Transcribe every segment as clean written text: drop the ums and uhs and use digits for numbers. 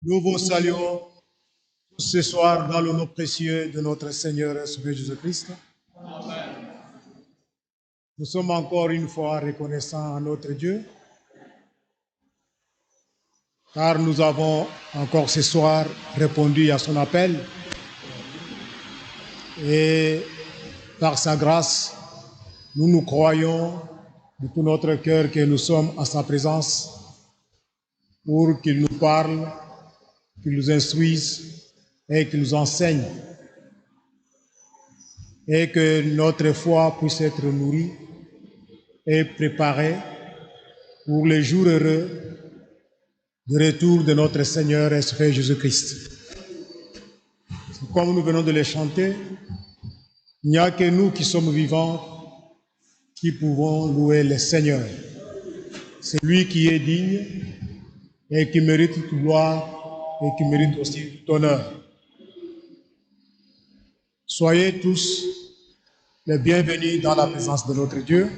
Nous vous saluons ce soir dans le nom précieux de notre Seigneur et Sauveur Jésus-Christ. Nous sommes encore une fois reconnaissants à notre Dieu, car nous avons encore ce soir répondu à son appel et par sa grâce, nous croyons de tout notre cœur que nous sommes à sa présence pour qu'il nous parle, qu'il nous instruise et qu'il nous enseigne et que notre foi puisse être nourrie et préparée pour les jours heureux du retour de notre Seigneur et Sauveur Jésus-Christ. Comme nous venons de les chanter, il n'y a que nous qui sommes vivants qui pouvons louer le Seigneur. C'est lui qui est digne et qui mérite toute gloire et qui mérite aussi tout honneur. Soyez tous les bienvenus dans la présence de notre Dieu.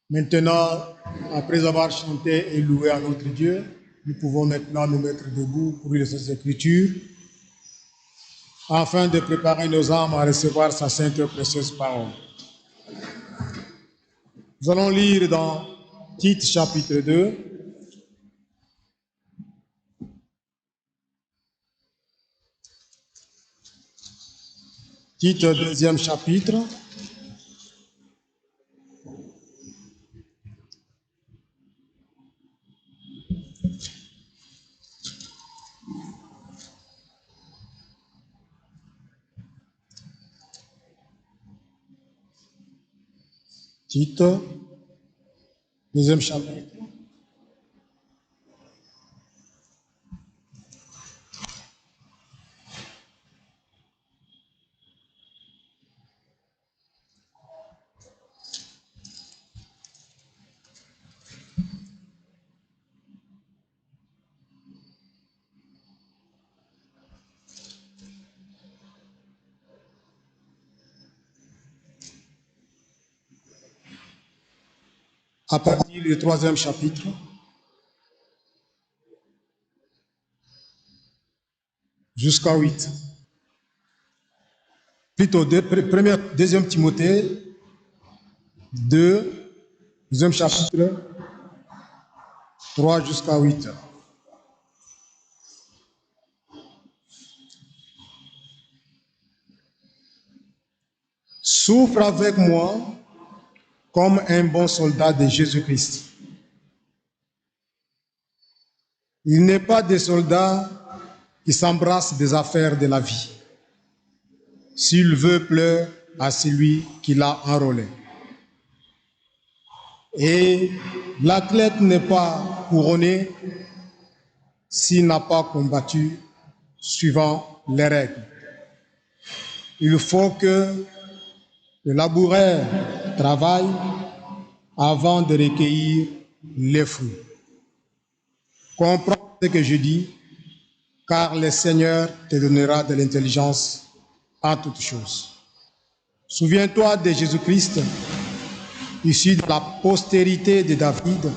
Maintenant, après avoir chanté et loué à notre Dieu, nous pouvons maintenant nous mettre debout pour lire les Écritures, afin de préparer nos âmes à recevoir sa sainte et précieuse parole. Nous allons lire dans Tite chapitre 2, Tite deuxième chapitre, Tite, deuxième chapitre. À partir du troisième chapitre, jusqu'à 8. Plutôt, deuxième Timothée, 2, deuxième chapitre, 3 jusqu'à 8. Souffre avec moi comme un bon soldat de Jésus-Christ. Il n'est pas des soldats qui s'embrassent des affaires de la vie. S'il veut, plaire à celui qui l'a enrôlé. Et l'athlète n'est pas couronné s'il n'a pas combattu suivant les règles. Il faut que le laboureur travaille avant de recueillir les fruits. Comprends ce que je dis, car le Seigneur te donnera de l'intelligence à toutes choses. Souviens-toi de Jésus-Christ, issu de la postérité de David,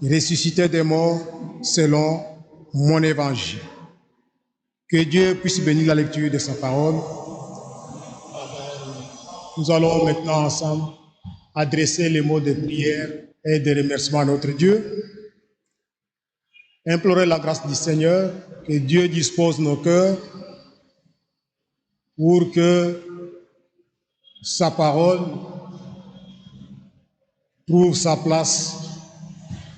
ressuscité des morts selon mon évangile. Que Dieu puisse bénir la lecture de sa parole. Nous allons maintenant ensemble adresser les mots de prière et de remerciement à notre Dieu. Implorer la grâce du Seigneur, que Dieu dispose nos cœurs pour que sa parole trouve sa place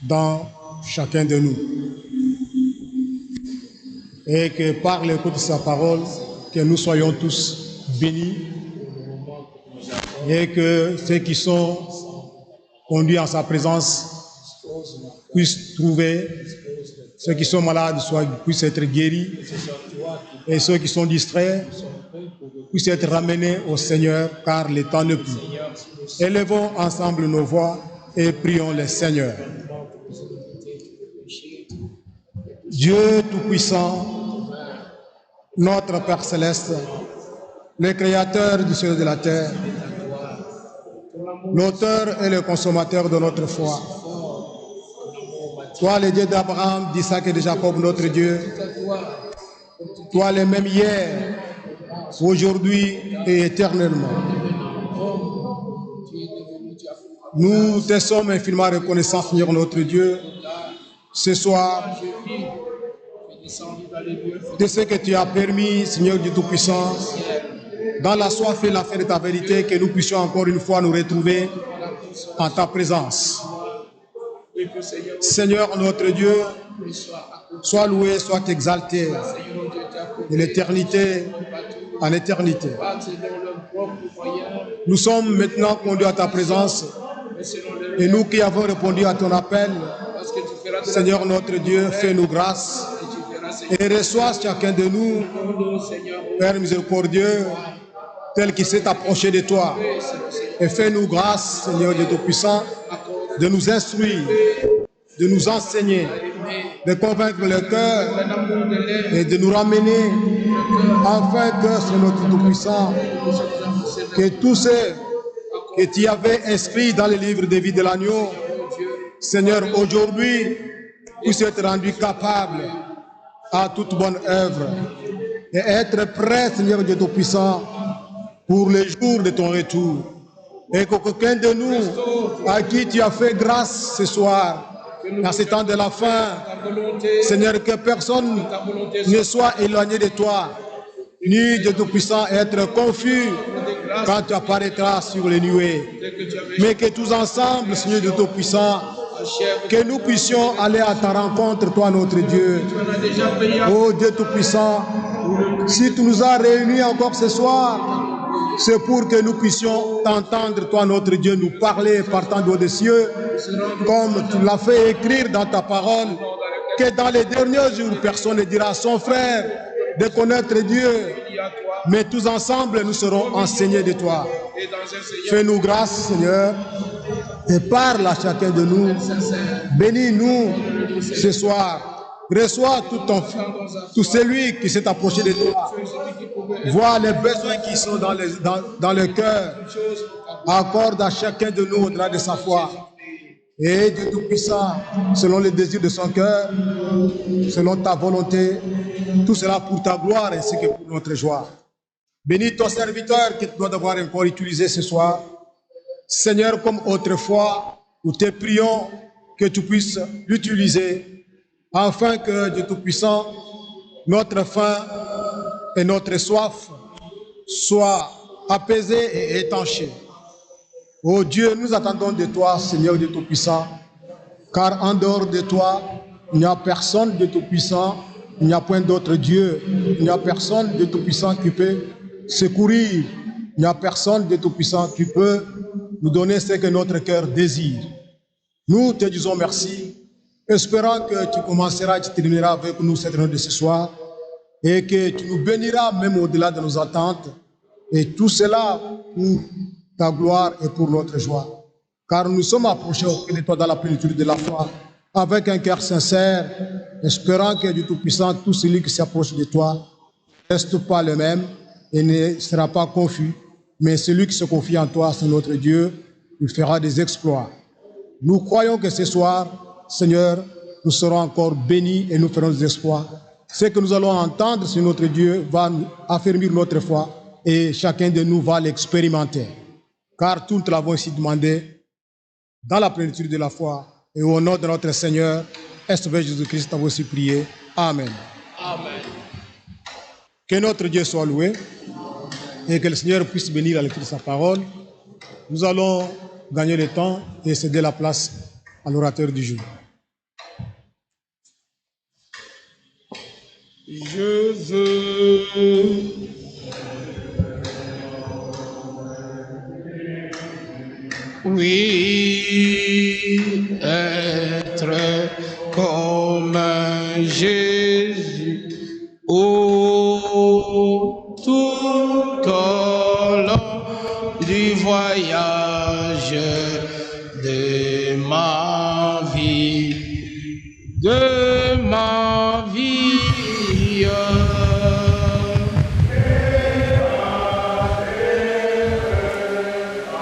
dans chacun de nous. Et que par l'écoute de sa parole, que nous soyons tous bénis et que ceux qui sont conduits en sa présence puissent trouver, ceux qui sont malades puissent être guéris et ceux qui sont distraits puissent être ramenés au Seigneur car le temps ne plus. Élevons ensemble nos voix et prions le Seigneur. Dieu Tout-Puissant, notre Père Céleste, le Créateur du ciel et de la terre, l'auteur et le consommateur de notre foi, Toi, le Dieu d'Abraham, d'Isaac et de Jacob, notre Dieu. Toi, le même hier, aujourd'hui et éternellement. Nous te sommes infiniment reconnaissants, Seigneur notre Dieu, ce soir, de ce que tu as permis, Seigneur Dieu Tout-Puissant, dans la soif et la faim de ta vérité, que nous puissions encore une fois nous retrouver en ta présence. Seigneur notre Dieu, sois loué, sois exalté de l'éternité en éternité. Nous sommes maintenant conduits à ta présence et nous qui avons répondu à ton appel, Seigneur notre Dieu, fais-nous grâce et reçois chacun de nous, Père miséricordieux, tel qu'il s'est approché de toi. Et fais-nous grâce, Seigneur Dieu Tout-Puissant, de nous instruire, de nous enseigner, de convaincre le cœur et de nous ramener, afin que, Seigneur notre Tout-Puissant, que tous ceux que tu avais inscrits dans le livre de vie de l'agneau, Seigneur, aujourd'hui, puissent être rendus capables à toute bonne œuvre et être prêts, Seigneur Dieu Tout-Puissant, pour le jour de ton retour. Et qu'aucun de nous, à qui tu as fait grâce ce soir, à ce temps de la fin, Seigneur, que personne ne soit éloigné de toi, ni Dieu Tout-Puissant être confus quand tu apparaîtras sur les nuées. Mais que tous ensemble, Seigneur Dieu Tout-Puissant, que nous puissions aller à ta rencontre, toi notre Dieu. Oh Dieu Tout-Puissant, si tu nous as réunis encore ce soir, c'est pour que nous puissions t'entendre, toi notre Dieu, nous parler partant de haut des cieux, comme tu l'as fait écrire dans ta parole, que dans les derniers jours, personne ne dira à son frère de connaître Dieu, mais tous ensemble, nous serons enseignés de toi. Fais-nous grâce, Seigneur, et parle à chacun de nous. Bénis-nous ce soir. Reçois tout celui qui s'est approché de toi. Vois les besoins qui sont dans le cœur. Accorde à chacun de nous au-delà de sa foi. Et Dieu Tout-Puissant, selon les désirs de son cœur, selon ta volonté, tout cela pour ta gloire ainsi que pour notre joie. Bénis ton serviteur que tu dois devoir encore utiliser ce soir. Seigneur, comme autrefois, nous te prions que tu puisses l'utiliser afin que, Dieu Tout-Puissant, notre faim et notre soif soient apaisés et étanchés. Oh Dieu, nous attendons de toi, Seigneur Dieu Tout-Puissant, car en dehors de toi, il n'y a personne de Tout-Puissant, il n'y a point d'autre Dieu, il n'y a personne de Tout-Puissant qui peut secourir, il n'y a personne de Tout-Puissant qui peut nous donner ce que notre cœur désire. Nous te disons merci, espérant que tu commenceras et tu termineras avec nous cette nuit de ce soir et que tu nous béniras même au-delà de nos attentes et tout cela pour ta gloire et pour notre joie. Car nous sommes approchés auprès de toi dans la plénitude de la foi avec un cœur sincère, espérant que du Tout-Puissant, tout celui qui s'approche de toi ne reste pas le même et ne sera pas confus, mais celui qui se confie en toi, c'est notre Dieu, il fera des exploits. Nous croyons que ce soir, Seigneur, nous serons encore bénis et nous ferons des exploits. Ce que nous allons entendre sur notre Dieu va affermir notre foi et chacun de nous va l'expérimenter. Car tout nous l'avons ici demandé dans la plénitude de la foi et au nom de notre Seigneur, Est-ce Jésus-Christ, t'avons aussi prié. Amen. Amen. Que notre Dieu soit loué et que le Seigneur puisse bénir à l'écrit de sa parole. Nous allons gagner le temps et céder la place à l'orateur du jour. Je veux être comme Jésus tout au long du voyage de ma vie,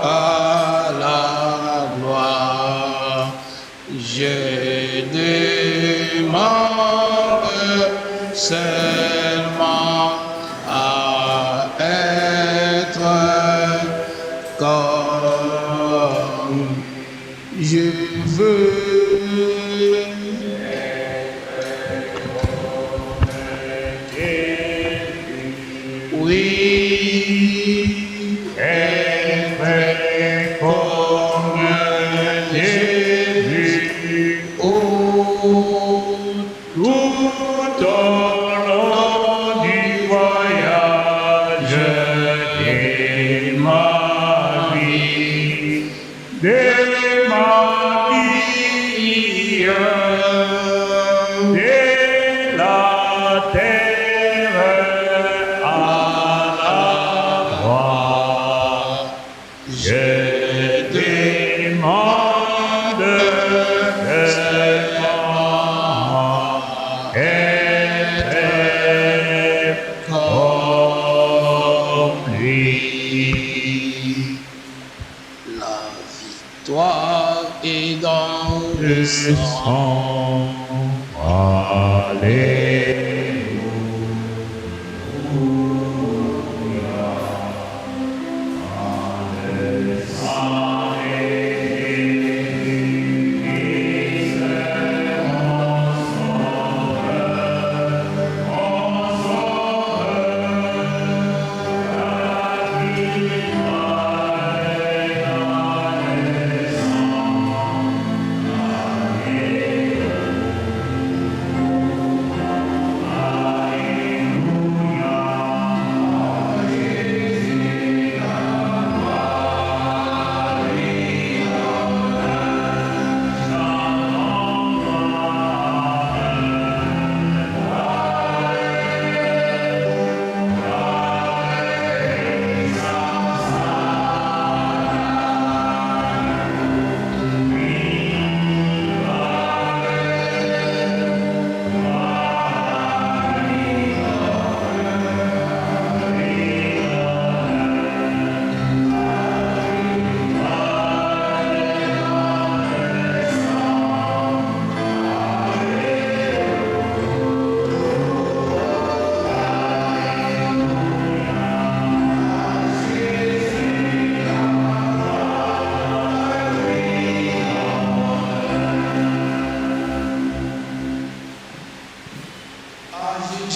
à la gloire, je ne seulement à être comme je veux. Oui, être comme Jésus. Oh, tout au long du voyage de ma vie, de ma vie, de la terre à la croix, je demande seulement être comme lui. La victoire est dans le sang.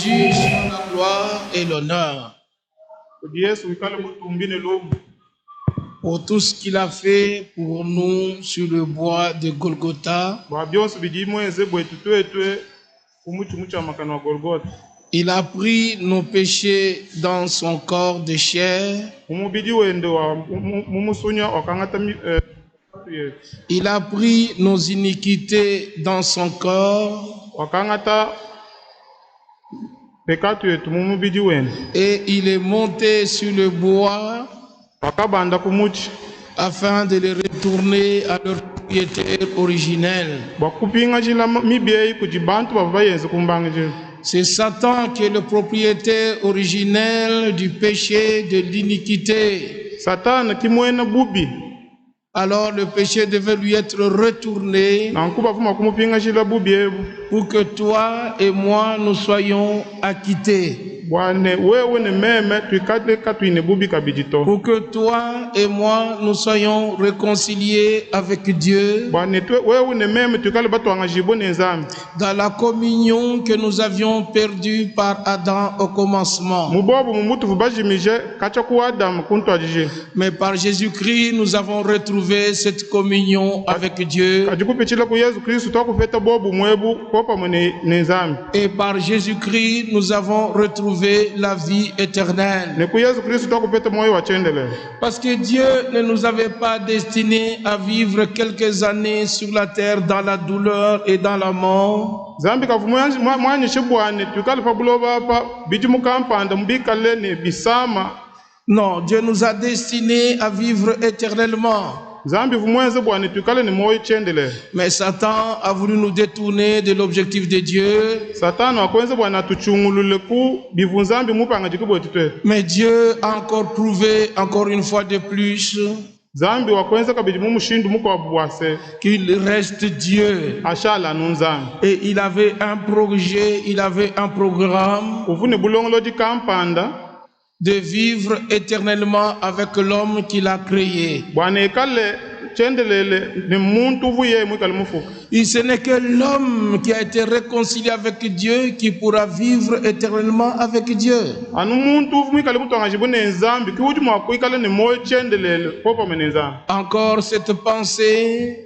Jésus soit la gloire et l'honneur pour tout ce qu'il a fait pour nous sur le bois de Golgotha. Il a pris nos péchés dans son corps de chair. Il a pris nos iniquités dans son corps. Et il est monté sur le bois afin de les retourner à leur propriétaire originel. C'est Satan qui est le propriétaire originel du péché, de l'iniquité. Alors le péché devait lui être retourné pour que toi et moi nous soyons acquittés. Pour que toi et moi nous soyons réconciliés avec Dieu dans la communion que nous avions perdue par Adam au commencement. Mais par Jésus-Christ, nous avons retrouvé cette communion avec Dieu. Et par Jésus-Christ, nous avons retrouvé la vie éternelle. Parce que Dieu ne nous avait pas destinés à vivre quelques années sur la terre dans la douleur et dans la mort. Non, Dieu nous a destinés à vivre éternellement. Mais Satan a voulu nous détourner de l'objectif de Dieu. Mais Dieu a encore prouvé, encore une fois de plus, zambi wakwenza kabidi mumushindu mukwabwase qu'il reste Dieu. ashala nunzambi Et il avait un projet, il avait un programme uvune bulongolo di kampanda de vivre éternellement avec l'homme qu'il a créé. bwana ekale chendelele ni muntu uvuye mwikale mufuka Et ce n'est que l'homme qui a été réconcilié avec Dieu qui pourra vivre éternellement avec Dieu. anu muntu uvu mwikale mutonga jibune nzambi kiuji mwakuikale ni moyo chendelele popa mene nzambi Encore cette pensée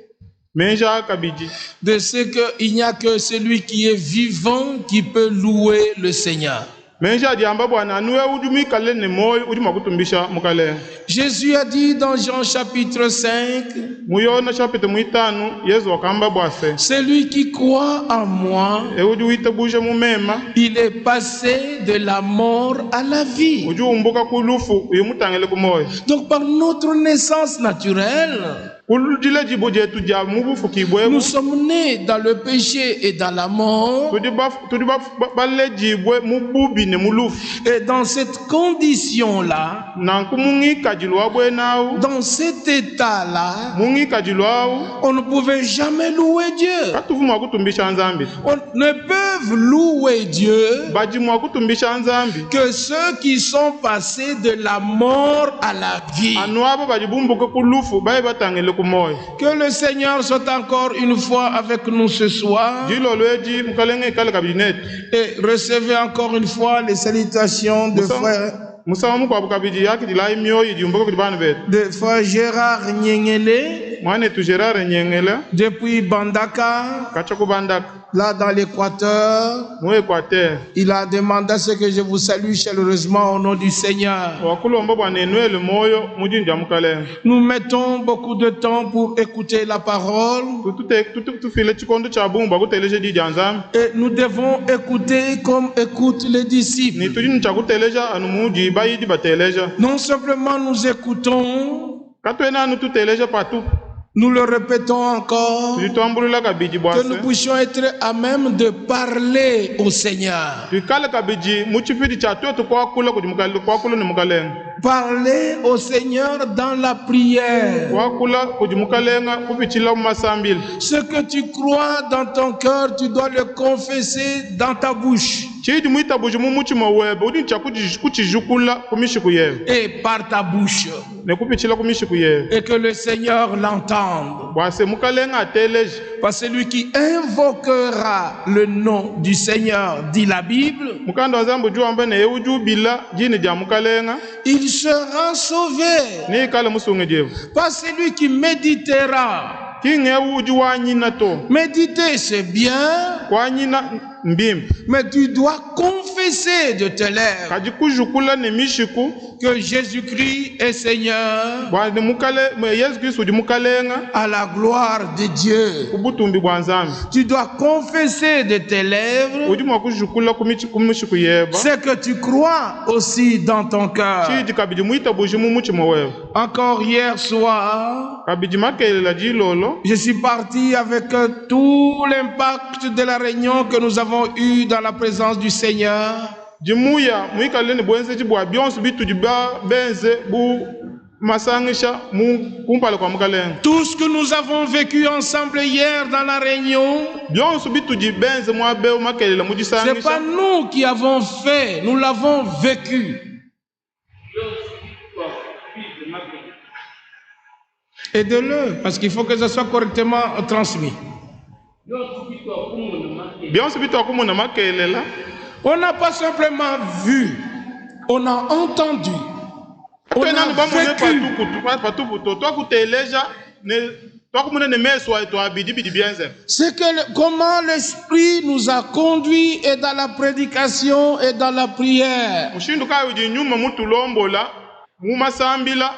menja kabidi de ce qu'il n'y a que celui qui est vivant qui peut louer le Seigneur. menja diamba bwana anuwe uji mwikale ni moyo uji mwakutumbisha mukale Jésus a dit dans Jean chapitre 5, muyona chapite muitanu yesu wakamba bwase celui qui croit en moi, uji uite buje mumema il est passé de la mort à la vie. uji umbuka kulufu uyimutangele kumoyo Donc par notre naissance naturelle, kulujile jibo jetu ja mubufu kibwebo nous sommes nés dans le péché et dans la mort. tudi bale jibwe mububi ne mulufu Et dans cette condition-là, nanku mungika jilwa bwenau dans cet état-là, mungika jilwau on ne pouvait jamais louer Dieu. katuvuma kutumbisha nzambi On ne peuvent louer Dieu bajimwa kutumbisha nzambi que ceux qui sont passés de la mort à la vie. anu abo bajibumbuke kulufu baye batangele kumoyo Que le Seigneur soit encore une fois avec nous ce soir jilo lweji mukalenge kale kabinet et recevez encore une fois les salutations de frère musamu kwa kabidi yake dilai mioyo jumbuke kudibana bet Gérard Nyengele mwane tu Gerard Nyengele depuis Bandaka, kacha kubandaka là dans l'Équateur. mu Équateur Il a demandé à ce que je vous salue chaleureusement au nom du Seigneur. wakulomba bwana enwele moyo mujinja mukale Nous mettons beaucoup de temps pour écouter la parole tufile chikondo cha bumba kuteleje di nzambi et nous devons écouter comme écoutent les disciples. ni tujini cha kuteleja anu muji bayidi bateleja Non simplement nous écoutons, katwena anu tuteleja patu nous le répétons encore, tulitwambulula kabidi que bwase nous puissions être à même de parler au Seigneur. tukale kabidi muchipidi cha twetu kwakula kudimukale kwakula ni mukalenga Parler au Seigneur dans la prière. kwakula kudimukalenga kupichila mumasambile Ce que tu crois dans ton cœur, tu dois le confesser dans ta bouche chidi muita buji mumuchima webe udi cha kuchijukula kumishiku yewe et par ta bouche. ne kupichila kumishiku yewe Et que le Seigneur l'entende. bwase mukalenga ateleje Parce que celui qui invoquera le nom du Seigneur, dit la Bible, mukanda wazambu juu ambaye ne ujubila jini ja mukalenga il sera sauvé. ni kale musunge jewe Pas celui qui méditera. kinge uji wanyina to Méditer, c'est bien, wanyina mbimbi mais tu dois confesser de tes lèvres kaji kujukula ne mishiku que Jésus-Christ est Seigneur bwana mukale Yesu Kristo udi mukalenga à la gloire de Dieu. kubutumbi bwa nzambi Tu dois confesser de tes lèvres udi mwakujukula kumishiku yeba ce que tu crois aussi dans ton cœur. chidi kabidi muita buji mumuchima wewe Encore hier soir, kabidi makelela jilolo je suis parti avec tout l'impact de la réunion que nous avons eue dans la présence du Seigneur. jimuya muikaleni bwenze jibwa byonso bitu jiba benze bu masangisha mu kumpale kwa mukalenga Tout ce que nous avons vécu ensemble hier dans la réunion, byonso bitu jibenze mwabe makelela c'est mujisangisha pas nous qui avons fait, nous l'avons vécu. Aidez-le, parce qu'il faut que ça soit correctement transmis. byonso bitu akumuna makelela On n'a pas simplement vu, on a entendu, on tenani a bamune vécu. patuputo twakuteleja ne twakumuna ne meso aito abidi bidi byenze C'est que comment l'Esprit nous a conduits et dans la prédication et dans la prière. mushindu kayo jinyuma mutulombola mu masambila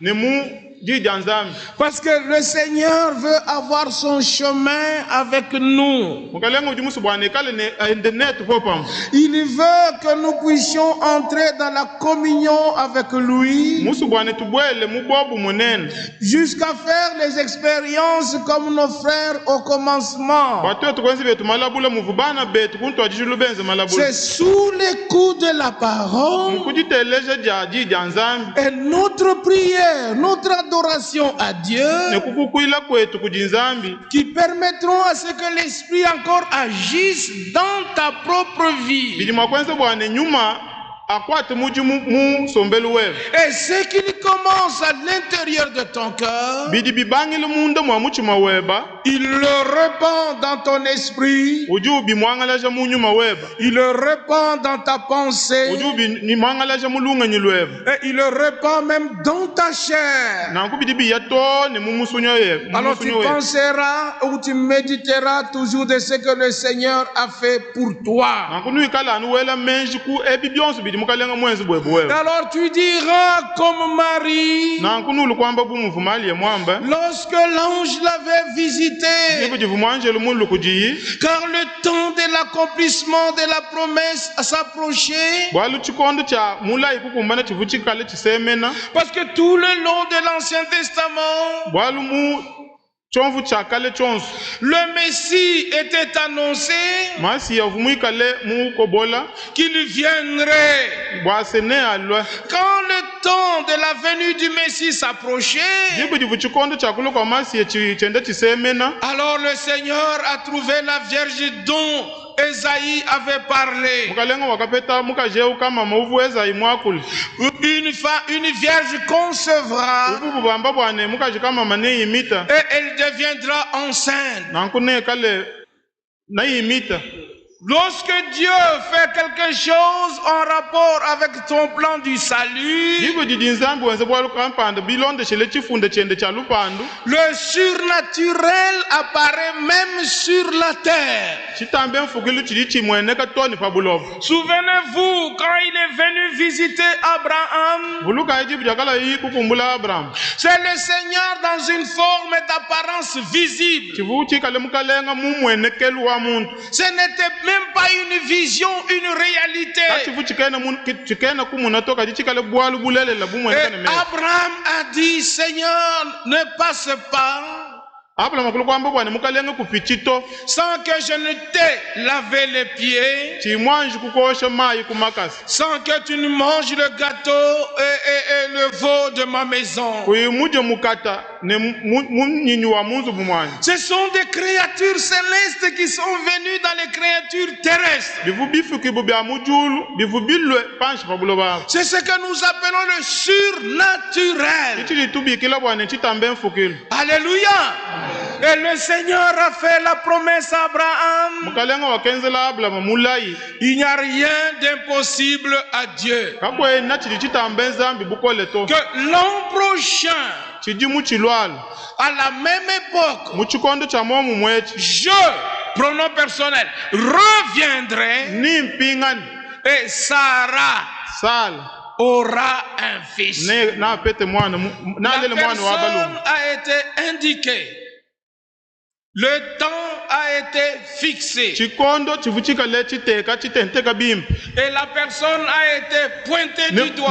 ne mu jija nzambi Parce que le Seigneur veut avoir son chemin avec nous. mukalenga udi musu bwana ekale ne internet popam Il veut que nous puissions entrer dans la communion avec lui musu bwana tubwele mubobu munene jusqu'à faire les expériences comme nos frères au commencement. batu tukwenzi betu malabula muvubana betu kuntu ajijulu benze malabula C'est sous les coups de la parole mukujiteleja jija nzambi et notre prière, notre d'adoration à Dieu nekukukwila kwetu kudinzambi qui permettront à ce que l'Esprit encore agisse dans ta propre vie. bidi mwakwenze bwana nyuma akwate muji mu sombelu wewe Et ce qui commence à l'intérieur de ton cœur, bidi bibangile munda mwa muchima weba il le répand dans ton esprit, uju bimwangalaja mu nyuma weba il le répand dans ta pensée, uju ni mwangalaja mulunga nyilweba et il le répand même dans ta chair. nanku bidi biyato ne mumusunyo ye Alors tu penseras ou tu méditeras toujours de ce que le Seigneur a fait pour toi. nanku nuikala anu wela menji ku ebi byonso bidi mukalenga mwenzi bwebo wewe Alors tu diras comme Marie, nanku nulu kwamba bumuvumali ye mwamba lorsque l'ange l'avait visité, bidi vumwanjelu mulu kujiyi car le temps de l'accomplissement de la promesse s'approchait, bwalu chikondo cha mulai kukumbana chivu chikale chisemena parce que tout le long de l'Ancien Testament, bwalu mu chomvu cha kale chonso le Messie était annoncé masi ya vumuikale mu kobola qu'il viendrait. bwasene alwa Quand le temps de la venue du Messie s'approchait, bidi vuchikondo cha kulo kwa masi ya chende chisemena alors le Seigneur a trouvé la Vierge dont Esaïe avait parlé. mukalenga wakapeta mukajeu kama mauvu Esayi mwakule Une vierge concevra ubu bubamba bwane mukaji kama mane imita et elle deviendra enceinte. nankune kale na imita. Lorsque Dieu fait quelque chose en rapport avec ton plan du salut, le surnaturel apparaît même sur la terre. Souvenez-vous quand il est venu visiter Abraham, c'est le Seigneur dans une forme d'apparence visible. Ce n'était même pas une vision, une réalité. Et Abraham a dit, Seigneur, ne passe pas sans que je ne t'ai lavé les pieds, sans que tu ne manges le gâteau et le veau de ma maison. Ce sont des créatures célestes qui sont venues dans les créatures terrestres. C'est ce que nous appelons le surnaturel. Alléluia. Et le Seigneur a fait la promesse à Abraham. Il n'y a rien d'impossible à Dieu. Que l'an prochain, à la même époque, je, pronom personnel, reviendrai et Sarah aura un fils. La personne a été indiquée. Le temps a été fixé. Et la personne a été pointée du doigt.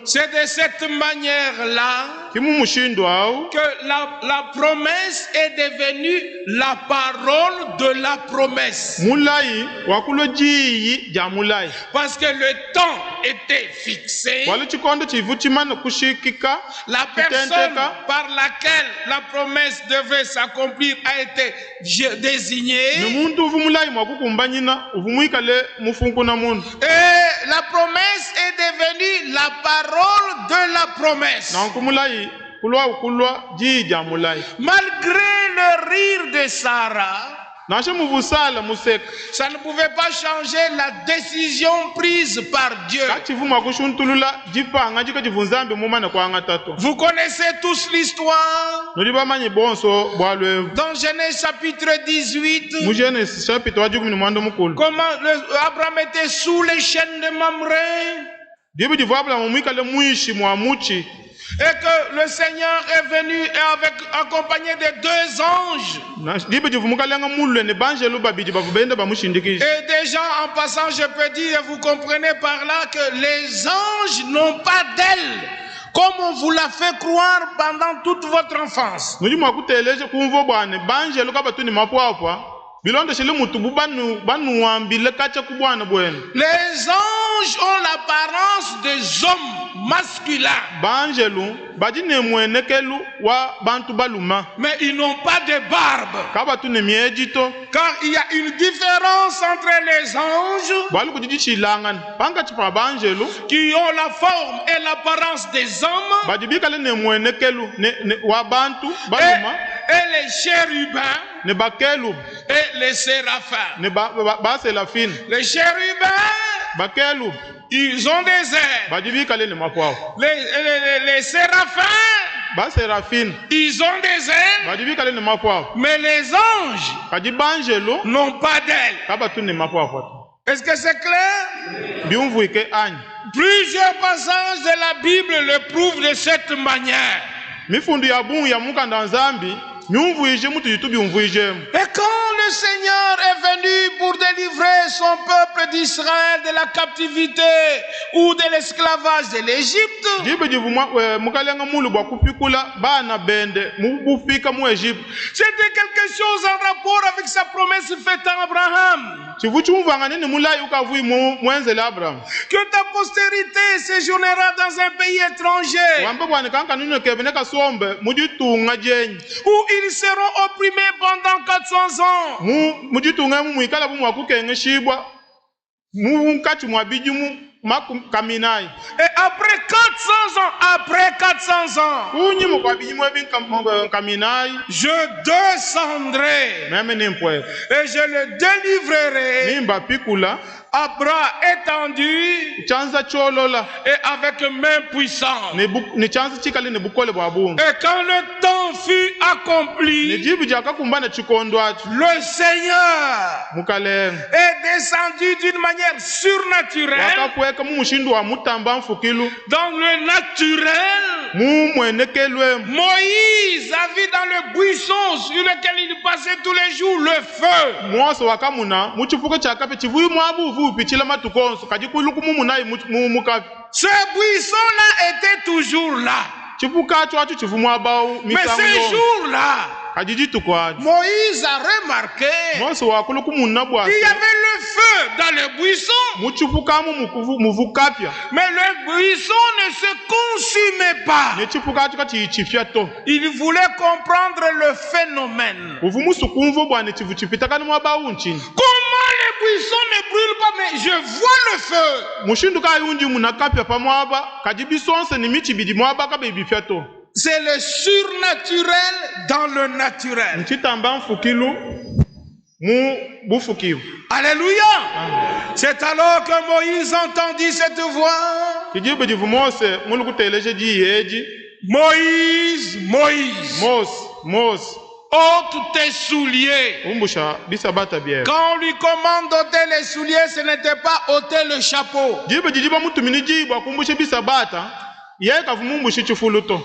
C'est de cette manière-là que la promesse est devenue la parole de la promesse. Parce que le temps était fixé. La personne par laquelle la promesse devait s'accomplir a été désignée. Et la promesse est devenue la parole de la promesse. Malgré le rire de Sarah, ça ne pouvait pas changer la décision prise par Dieu. Vous connaissez tous l'histoire. Dans Genèse chapitre 18, comment Abraham était sous les chaînes de Mamré. Et que le Seigneur est venu accompagné de deux anges. Et déjà en passant, je peux dire, vous comprenez par là que les anges n'ont pas d'ailes, comme on vous l'a fait croire pendant toute votre enfance. Les anges anges ont l'apparence des hommes masculins. Banjelu badi ne mwenekelu wa bantu baluma. Mais ils n'ont pas de barbe. Kabatu ne miejito. Car il y a une différence entre les anges Balu kujiji chilangan. Panga chipa banjelu. qui ont la forme et l'apparence des hommes Badi bikale ne mwenekelu ne wa bantu baluma. et les chérubins Ne bakelu et les séraphins. ne ba selafine. Les chérubins, Bakelu ils ont des ailes. badi bikale ne makwao. Les séraphins, Ba serafine ils ont des ailes. badi bikale ne makwao. Mais les anges Badi banjelu n'ont pas d'ailes. kabatu ne makwao. Est-ce que c'est clair? Biumvuike agne. Plusieurs passages de la Bible le prouvent de cette manière. Mifundu ya bungu ya mukanda nzambi myumvuije mutu yitu biumvuije. Et quand le Seigneur est venu pour délivrer son peuple d'Israël de la captivité ou de l'esclavage de l'Égypte, Jibe jivumwa mukalenga mulu bwa kupikula bana bende mubufika mu Egypte. c'était quelque chose en rapport avec sa promesse faite à Abraham. Chivu chumvanga nini mulai ukavui mwenzele Abraham. Que ta postérité séjournera dans un pays étranger Wambe bwana kanka nino kebene kasombe mujitunga jenyi. où ils seront opprimés pendant 400 ans. Mujitunga mu mwikala bu mwakukenge shibwa. Nkati mwabiji mu kaminai. Et après 400 ans, Kunyi mukwabiji mwabiji kaminai. je descendrai Meme nimpwe. et je le délivrerai Nimba pikula. à bras étendus Chanza cholola. et avec main puissante. Ni chanza chikali ne bukole bwa bungu. Et quand le temps fut Ni accompli, jibu jakakumbana chikondo atu. le Seigneur Mukalenga. est descendu d'une manière surnaturelle Wakakweka mu mushindu wa mutamba mfukilu. dans le naturel. Mu mwenekelwe. Moïse a vu dans le buisson sur lequel il passait tous les jours le feu. Mwoso wakamuna muchifuko chakape chivuyi mwabu vupi chila matukonso kajikuluku mumunai mukapi. Ce buisson-là était toujours là. Chifuka acho acho chivu mwabau Mais ces jours-là, kajiji kwa. Moïse a remarqué Mwoso wakuluku munna bwase. qu'il y avait le feu dans le buisson. Muchifuka muvukapya. Mais le buisson ne se consumait pas. Ne chifuka acho kachichifya to. Il voulait comprendre le phénomène. Uvu musukumvo bwane chivu chipitakani mwabau nchini. Comment le buisson ne brûle pas, mais je vois le feu. Mushindu kayunji munakapya pamwaba kajibisonse ni michibidi mwaba kabibifya to. C'est le surnaturel dans le naturel. Nchitamba mfukilu mu bufukivu. Alléluia. C'est alors que Moïse entendit cette voix. Kijibu jivu Mose mulu kuteleje jiyeji. Moïse, Moïse, Mose ôte tes souliers. umbusha bisabata biere. Quand on lui commande d'ôter les souliers, ce n'était pas ôter le chapeau. Jibu jijiba mutumini jibu akumbushe bisabata. Yeye kavumumbushi chifuluto.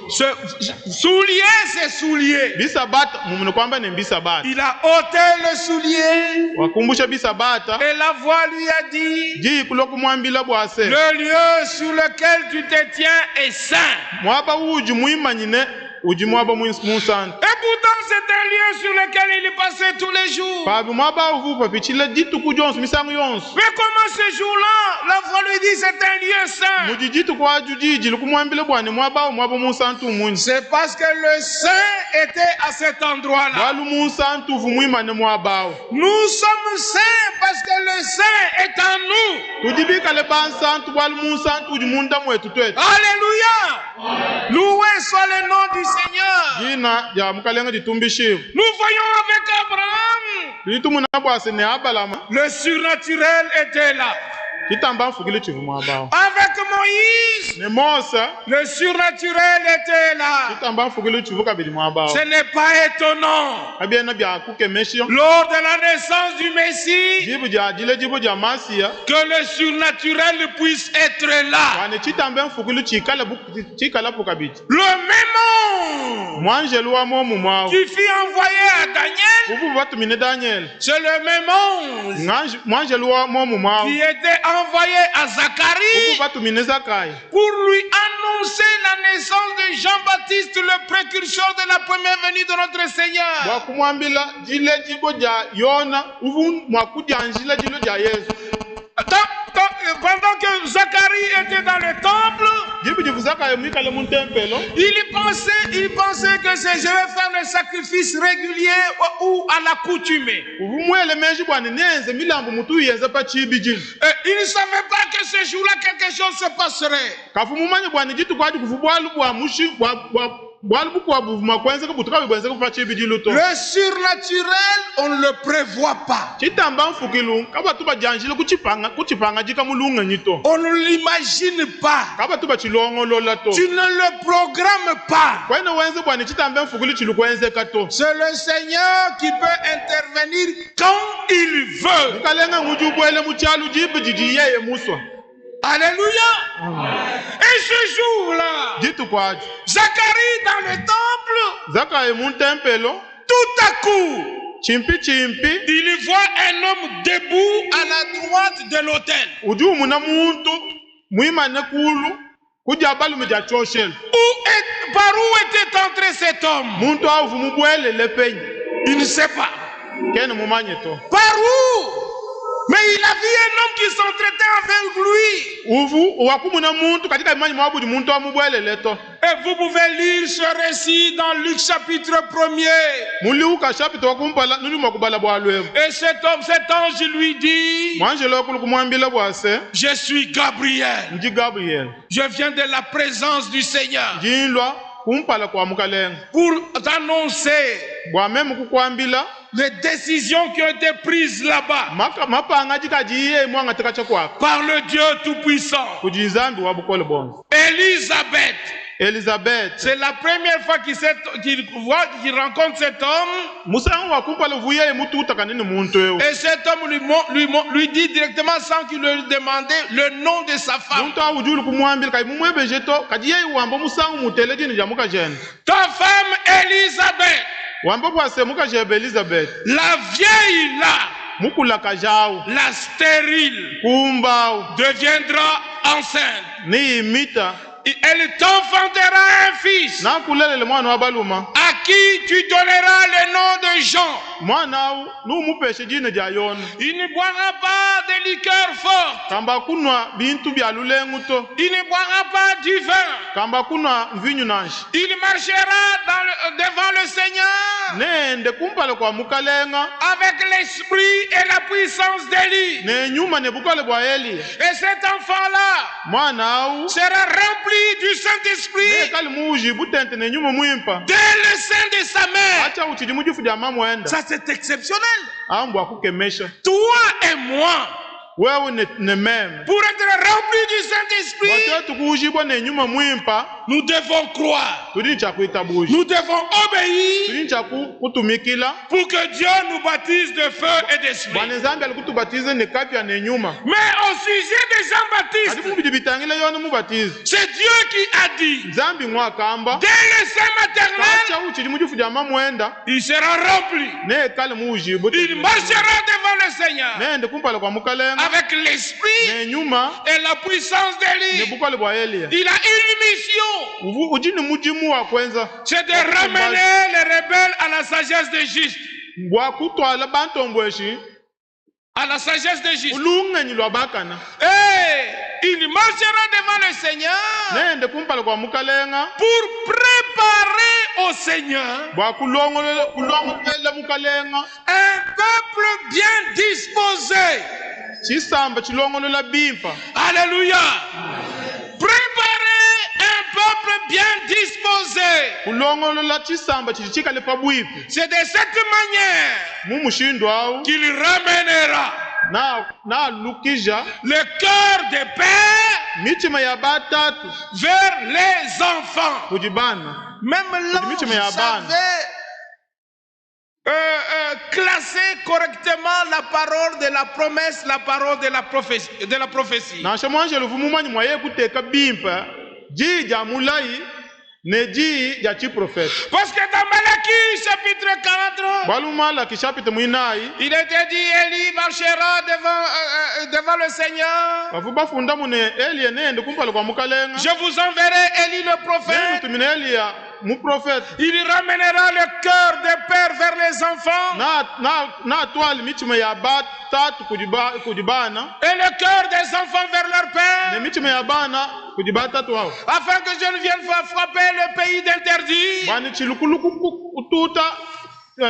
Soulier, c'est soulier. Bisabata mumune kwamba ne bisabata. Il a ôté le soulier. Wakumbusha bisabata. Et la voix lui a dit, Ji kuloku mwambila bwase. le lieu sur lequel tu te tiens est saint. Mwaba uji muimanyine uji mwaba munsanta. Et pourtant c'est un lieu sur lequel il passait tous les jours. Pabi mwaba uvupa pichile ditu kujonsu misangu yonsu. Mais comment ce jour-là, la voix lui dit c'est un lieu saint? Mujijitu kwa jujiji lukumwambile bwane mwaba munsantu munyi. C'est parce que le saint était à cet endroit-là. Walu munsantu vumuimane mwaba. Nous sommes saints parce que le saint est en nous. Tujibika le bansantu walu munsantu uji munda mwetu twetu. Alléluia. Loué soit le nom du Seigneur. Jina ya mukalenga jitumbishivu. Nous voyons avec Abraham. Litu muna bwase ne abalama. Le surnaturel était là. Kitamba mfugile chivu mwaba. Avec Moïse, Ne Mosa le surnaturel était là. kitamba mfugile chivu kabili mwaba. Ce n'est pas étonnant. Abiena bya kukemeshia. Lors de la naissance du Messie, Jibu ja jile jibu ja masia. que le surnaturel puisse être là. Wane chitamba mfugile chikala pukabiti. Le même ange Mwanjelu wa momu mwao. qui fut envoyé à Daniel, Uvu batumine Daniel. c'est le même ange Mwanjelu wa momu mwao. qui était envoyé à Uvu Zacharie batumine Zakai. pour lui annoncer la naissance de Jean-Baptiste, le précurseur de la première venue de notre Seigneur. Wakumwambila jile jibo ja Yona. Uvu mwakuja anjila jilo ja Yesu. Pas Pendant que Zacharie était dans le temple, il pensait que je vais faire le sacrifice régulier ou à l'accoutumée. Il ne savait pas que ce jour-là quelque chose se passerait. Le surnaturel, on ne le prévoit pas. On ne l'imagine pas. Tu ne le programmes pas. C'est le Seigneur qui peut intervenir quand il veut. Alléluia. Et ce jour-là, Zacharie dans le temple, tout à coup, il voit un homme debout à la droite de l'autel. Par où était entré cet homme? Il ne sait pas. Par où? Mais il a vu un homme qui s'entretenait avec lui. Et vous pouvez lire ce récit dans Luc chapitre 1er. Et cet ange lui dit, je suis Gabriel. Je viens de la présence du Seigneur pour t'annoncer les décisions qui ont été prises là-bas par le Dieu Tout-Puissant. Élisabeth, c'est la première fois qu'il rencontre cet homme. Et cet homme lui dit directement sans qu'il lui demande le nom de sa femme. Ta femme Élisabeth, la vieille là, la stérile, deviendra enceinte. Elle t'enfantera un fils à qui tu donneras le nom de Jean. Il ne boira pas de liqueur forte. Il ne boira pas du vin. Il marchera devant le Seigneur avec l'esprit et la puissance d'Élie. Et cet enfant-là sera rempli du Saint-Esprit dès le sein de sa mère. Ça, c'est exceptionnel. Toi et moi, pour être rempli du Saint-Esprit, nous devons croire. Nous devons obéir pour que Dieu nous baptise de feu et d'esprit. Mais au sujet de Jean-Baptiste, c'est Dieu qui a dit, dès le sein maternel, il sera rempli. Il marchera devant le Seigneur avec l'esprit et la puissance d'Élie. Il a une mission, c'est de ramener les rebelles à la sagesse de juste. À la sagesse de juste. Et il marchera devant le Seigneur pour préparer au Seigneur un peuple bien disposé. Alléluia. Préparer un peuple bien disposé. C'est de cette manière qu'il ramènera le cœur des pères vers les enfants. Même l'ange savait classer correctement la parole de la promesse, la parole de la prophétie. Parce que dans Malachie chapitre 4, il était dit, Élie marchera devant le Seigneur. Je vous enverrai Élie le prophète mu prophète. Il ramènera le cœur des pères vers les enfants. Na toile michima ya batatu kujibana. Et le cœur des enfants vers leur père. Ne michima ya bana kujibata wao. Afin que je ne vienne pas frapper le pays d'interdit. Bani chilukuluku tuta. Cela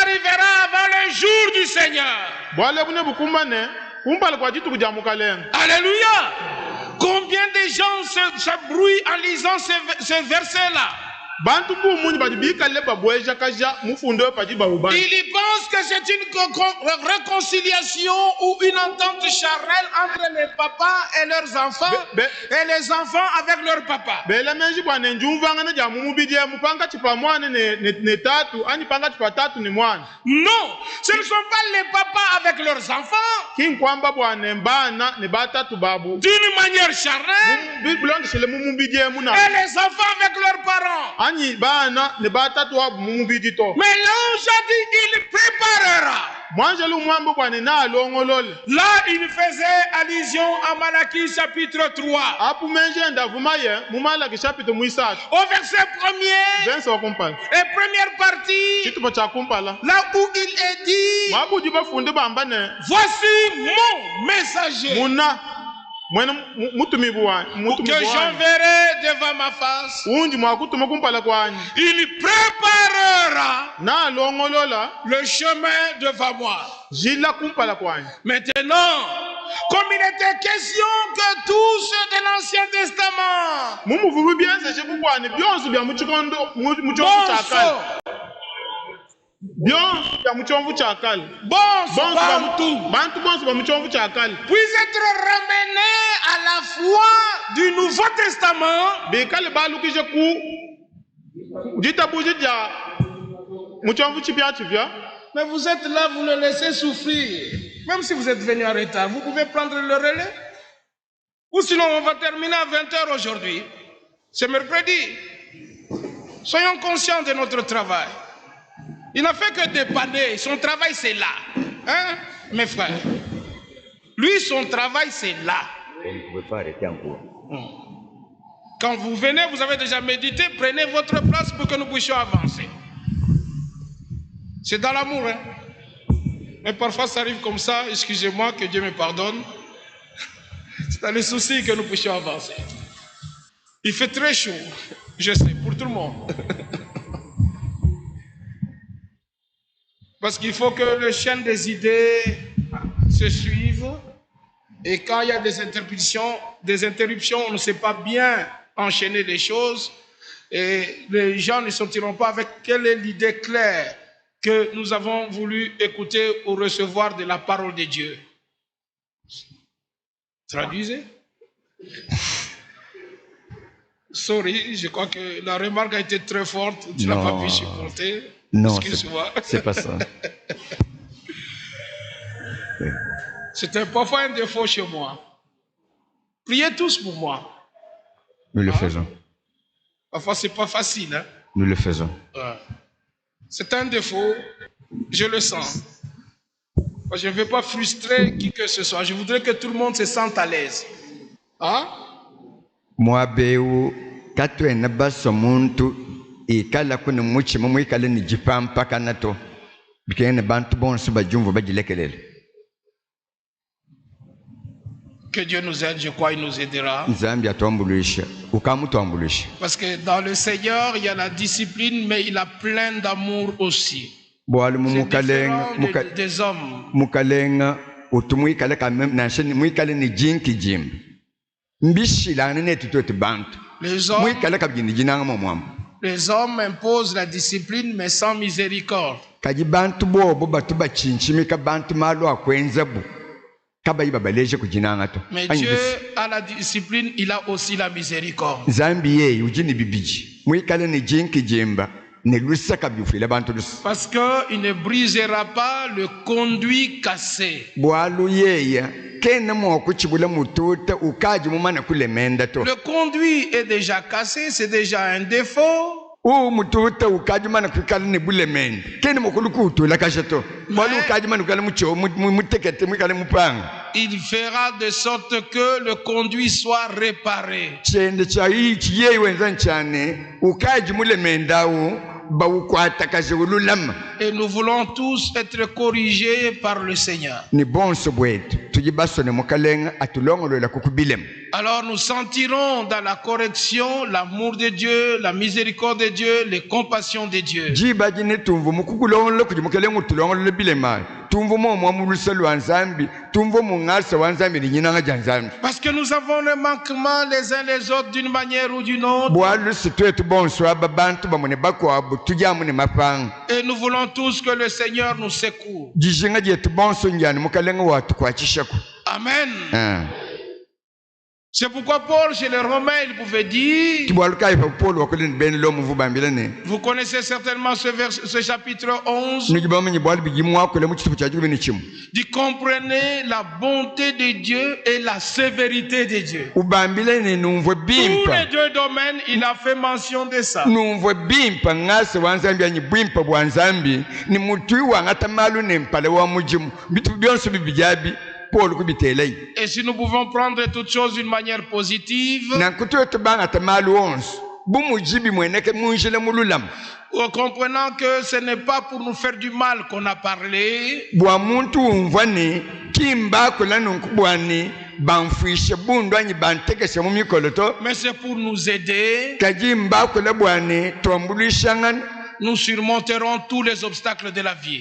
arrivera avant le jour du Seigneur. Alléluia. Combien de gens s'abrouillent en lisant ce verset-là? Ils pensent que c'est une réconciliation ou une entente charnelle entre les papas et leurs enfants et les enfants avec leur papa. Non, ce ne sont pas les papas avec leurs enfants d'une manière charnelle et les enfants avec leurs parents. Mais l'ange a dit il préparera. Là, il faisait allusion à Malachie chapitre 3. Au verset 1er et première partie, là où il est dit, voici mon messager que j'enverrai devant ma face. Il préparera le chemin devant moi. Maintenant, comme il était question que tous ceux de l'Ancien Testament, puisse être ramené à la foi du Nouveau Testament. Mais vous êtes là, vous le laissez souffrir. Même si vous êtes venu en retard, vous pouvez prendre le relais. Ou sinon, on va terminer à 20h aujourd'hui. C'est mercredi. Soyons conscients de notre travail. Il n'a fait que dépanner. Son travail, c'est là. Hein, mes frères? Lui, son travail, c'est là. On ne pouvait pas arrêter en cours. Quand vous venez, vous avez déjà médité, prenez votre place pour que nous puissions avancer. C'est dans l'amour, hein? Mais parfois ça arrive comme ça, excusez-moi, que Dieu me pardonne. C'est dans les soucis que nous puissions avancer. Il fait très chaud, je sais, pour tout le monde. Parce qu'il faut que le chaîne des idées se suive. Et quand il y a des interruptions, on ne sait pas bien enchaîner les choses. Et les gens ne sortiront pas avec quelle est l'idée claire que nous avons voulu écouter ou recevoir de la parole de Dieu. Traduisez. Sorry, je crois que la remarque a été très forte. Tu n'as pas pu supporter. Non, c'est pas ça. C'était parfois un défaut chez moi. Priez tous pour moi. Nous le faisons. Parfois, ce n'est pas facile. Hein? Nous le faisons. C'est un défaut, je le sens. Je ne veux pas frustrer qui que ce soit. Je voudrais que tout le monde se sente à l'aise. Hein? Moi, Béou, quand tu es un basomuntu, et quand la connaît mouchi, moi, quand elle n'est pas un pacanato, parce qu'il y a un bantu bon, c'est pas du tout, que Dieu nous aide, je crois, il nous aidera. Parce que dans le Seigneur, il y a la discipline, mais il a plein d'amour aussi. C'est différent des hommes. Les hommes imposent la discipline, mais sans miséricorde. Mais Dieu a la discipline, il a aussi la miséricorde. Parce qu'il ne brisera pas le conduit cassé. Le conduit est déjà cassé, c'est déjà un défaut. il fera de sorte que le conduit soit réparé. Et nous voulons tous être corrigés par le Seigneur. Alors nous sentirons dans la correction l'amour de Dieu, la miséricorde de Dieu, les compassions de Dieu. Parce que nous avons le manquement les uns les autres d'une manière ou d'une autre. Et nous voulons tous que le Seigneur nous secoue. Amen. C'est pourquoi Paul, chez les Romains, il pouvait dire, vous connaissez certainement ce chapitre 11, dit comprenez la bonté de Dieu et la sévérité de Dieu. Tous les deux domaines, il a fait mention de ça. Et si nous pouvons prendre toutes choses d'une manière positive, en comprenant que ce n'est pas pour nous faire du mal qu'on a parlé, mais c'est pour nous aider. Nous surmonterons tous les obstacles de la vie.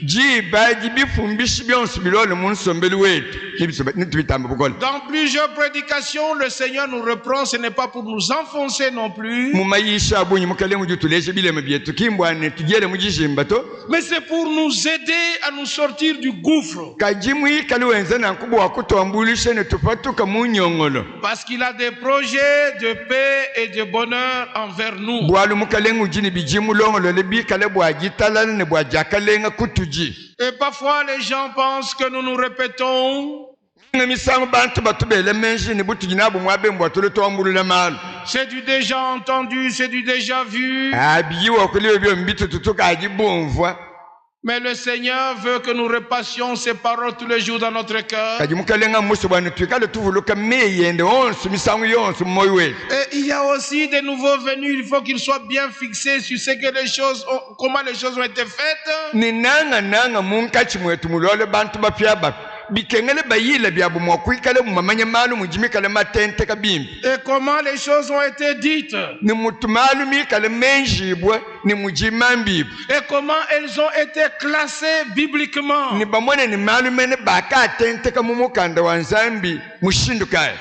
Dans plusieurs prédications, le Seigneur nous reprend, ce n'est pas pour nous enfoncer non plus, mais c'est pour nous aider à nous sortir du gouffre. Parce qu'il a des projets de paix et de bonheur envers nous. Et parfois les gens pensent que nous nous répétons. C'est du déjà entendu, c'est du déjà vu. Mais le Seigneur veut que nous repassions ces paroles tous les jours dans notre cœur. Et il y a aussi des nouveaux venus, il faut qu'ils soient bien fixés sur ce que les choses comment les choses ont été faites. Et comment les choses ont été dites. Et comment elles ont été classées bibliquement.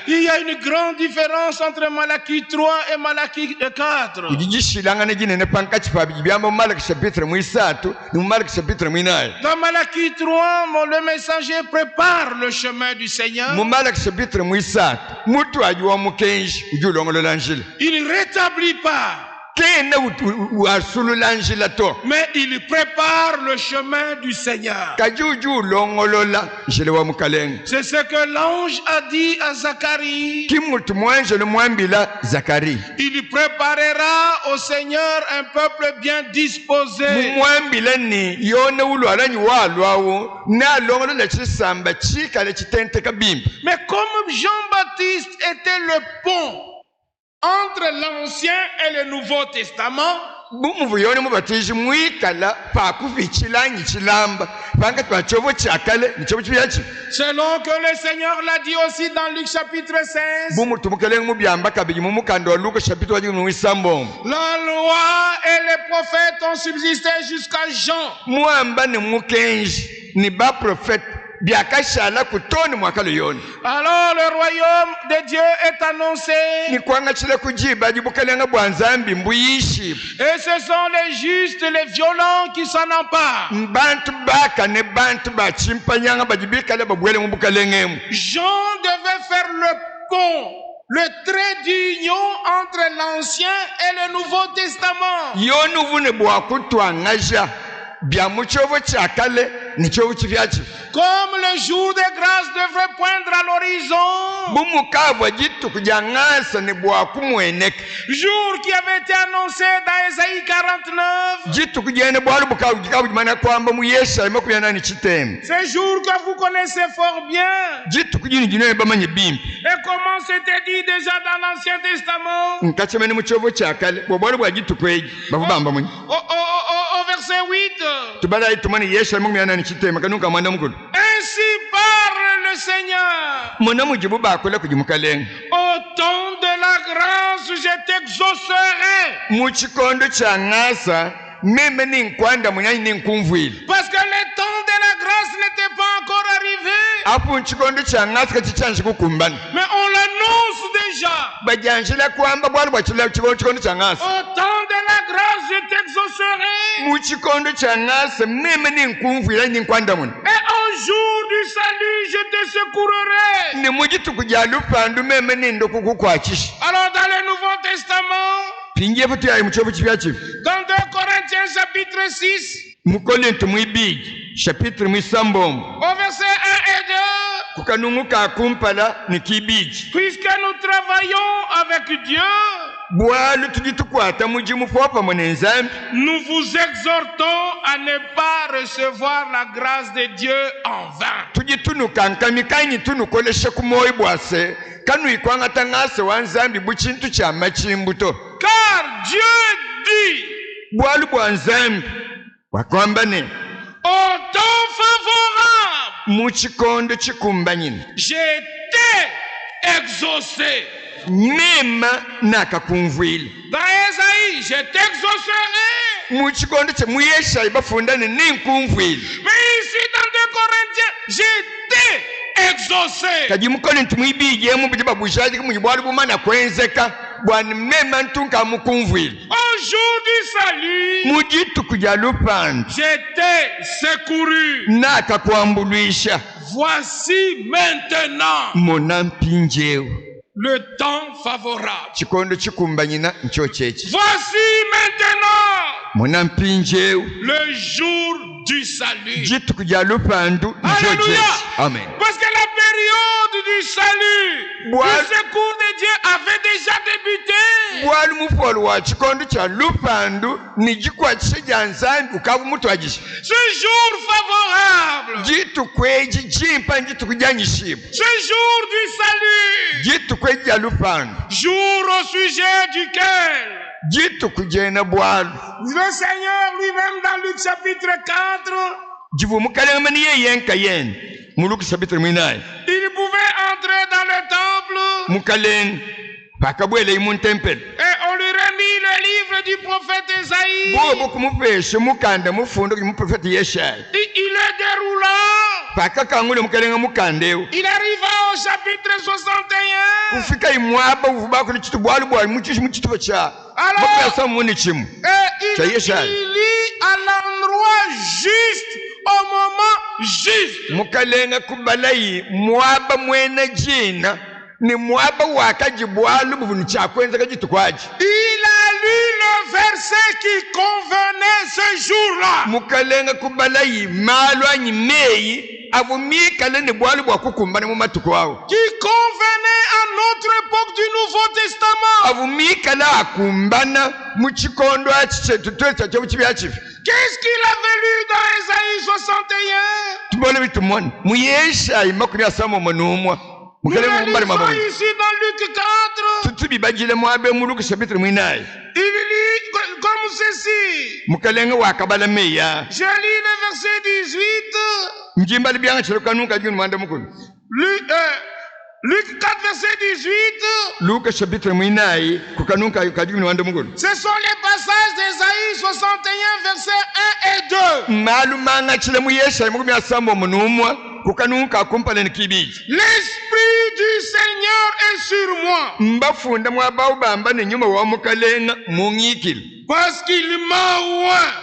Il y a une grande différence entre Malachie 3 et Malachie 4. Dans Malachie 3, le messager prépare le chemin du Seigneur. Il ne rétablit pas, mais il prépare le chemin du Seigneur. C'est ce que l'ange a dit à Zacharie. Il préparera au Seigneur un peuple bien disposé. Mais comme Jean-Baptiste était le pont entre l'Ancien et le Nouveau Testament, selon que le Seigneur l'a dit aussi dans Luc chapitre 16, la loi et les prophètes ont subsisté jusqu'à Jean. Alors le royaume de Dieu est annoncé. Et ce sont les justes, les violents qui s'en emparent. Jean devait faire le pont, le trait d'union entre l'Ancien et le Nouveau Testament. comme le jour de grâce devrait poindre à l'horizon, jour qui avait été annoncé dans Ésaïe 49, ce jour que vous connaissez fort bien. Et comment c'était dit déjà dans l'Ancien Testament? Au verset 8. Ainsi parle le Seigneur. Au temps de la grâce, je t'exaucerai. Parce que le temps de la grâce n'était pas encore arrivé. Mais on l'annonce déjà. Au temps de la grâce, je t'exaucerai. Et au jour du salut, je te secourrai. Alors dans le Nouveau Testament, dans 2 Corinthiens chapitre 6, au verset 1 et 2, puisque nous travaillons avec Dieu, nous vous exhortons à ne pas recevoir la grâce de Dieu en vain. Car Dieu dit, au temps favorable, je t'ai exaucé. Dans Ésaïe, je t'exaucerai. Mais ici dans 2 Corinthiens, je t'ai exaucé. Au jour du salut, je t'ai secouru. Voici maintenant le temps favorable. Voici maintenant le jour du salut. Alléluia. Amen. Parce que la période du salut, du secours de Dieu avait déjà débuté. Ce jour favorable, ce jour du salut, jour au sujet duquel le Seigneur lui-même dans Luc chapitre 4, il pouvait entrer dans le temple et on lui remit le livre du prophète Ésaïe. Il le déroula. Il arriva au chapitre 61. Alors, il lit à l'endroit juste, au moment juste. Il a lu le verset qui convenait ce jour-là. Qui convenait à notre époque du Nouveau Testament. Qu'est-ce qu'il avait lu dans Ésaïe 61? Nous le lisons ici dans Luc 4. Il lit comme ceci. Je lis le verset 18. Luc 4 verset 18. Ce sont les passages d'Ésaïe 61 verset 1 et 2. L'Esprit du Seigneur est sur moi. Parce qu'il m'a oint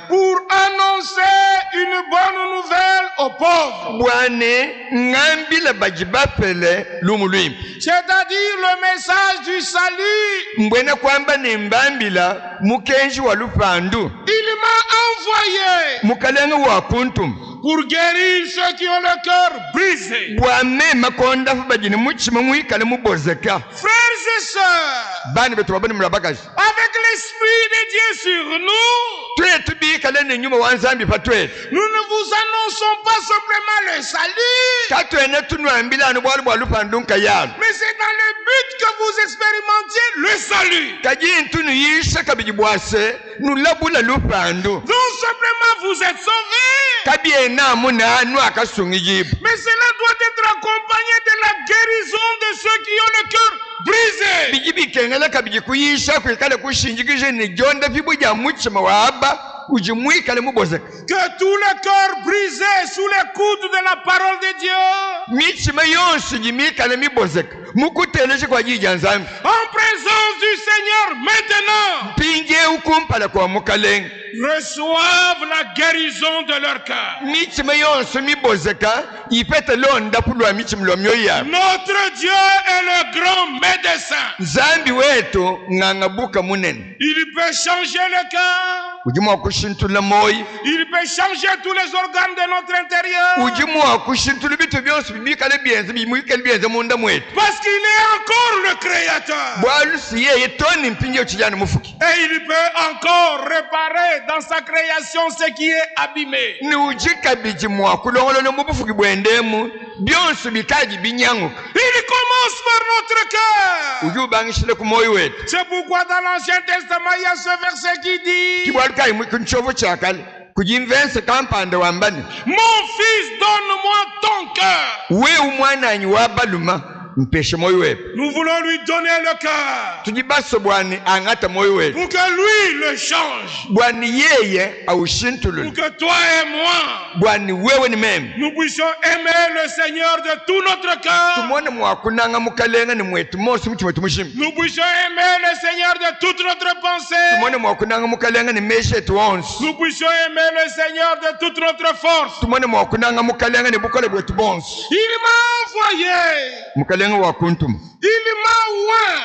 pour annoncer une bonne nouvelle aux pauvres. C'est-à-dire le message du salut. Il m'a envoyé envoyé pour guérir ceux qui ont le cœur brisé. Frères et sœurs, avec l'Esprit de Dieu sur nous, nous ne vous annonçons pas simplement le salut, mais c'est dans le but que vous expérimentiez le salut. Non simplement vous êtes sauvés, mais cela doit être accompagné de la guérison de ceux qui ont le cœur brisé. Que tout le cœur brisé sous les coudes de la parole de Dieu, en présence du Seigneur maintenant, reçoivent la guérison de leur cœur. Notre Dieu est le grand médecin. Il peut changer le cœur. Il peut changer tous les organes de notre intérieur. Parce qu'il est encore le Créateur. Et il peut encore réparer dans sa création ce qui est abîmé. Il commence par notre cœur. C'est pourquoi dans l'Ancien Testament il y a ce verset qui dit: mon fils, donne-moi ton cœur. Nous voulons lui donner le cœur pour que lui le change, pour que toi et moi nous puissions aimer le Seigneur de tout notre cœur. Nous puissions aimer le Seigneur de toute notre pensée. Nous puissions aimer le Seigneur de toute notre force. Il m'a envoyé. Il m'a oint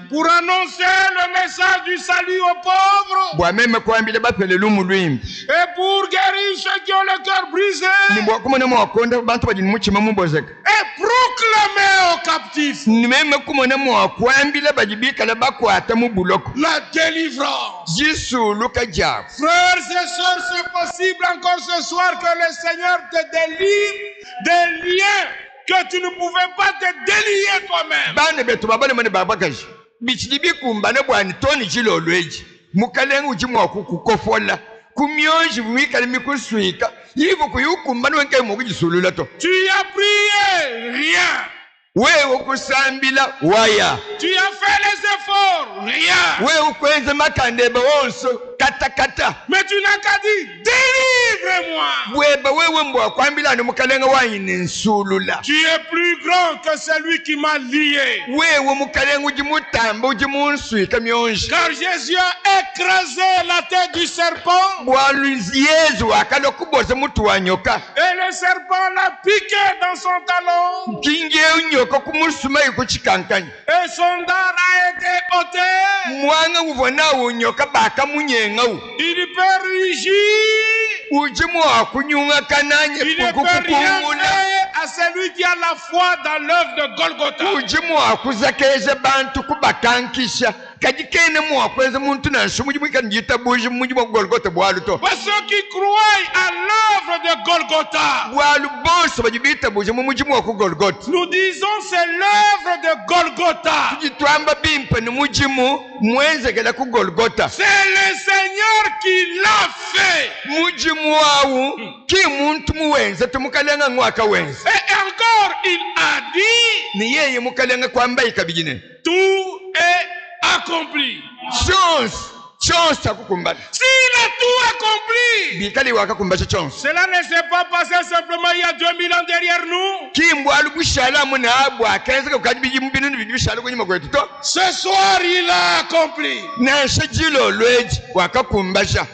pour annoncer le message du salut aux pauvres et pour guérir ceux qui ont le cœur brisé et proclamer aux captifs la délivrance. Frères et sœurs, c'est possible encore ce soir que le Seigneur te délivre des liens que tu ne pouvais pas te délier toi-même. Tu as prié, rien. Tu as fait les efforts, rien. Mais tu n'as qu'à dire: délivre-moi. Tu es plus grand que celui qui m'a lié. Car Jésus a écrasé la tête du serpent. Et le serpent l'a piqué dans son talon. Et son dard a été ôté. Il peut rugir. Il ne peut rien faire à celui qui a la foi dans l'œuvre de Golgotha. Pour ceux qui croient à l'œuvre de Golgotha, nous disons c'est l'œuvre de Golgotha. C'est le Seigneur qui l'a fait. Et encore il a dit: tout est accompli. S'il a tout accompli, cela ne s'est pas passé simplement il y a 2000 ans derrière nous. Ce soir il a accompli.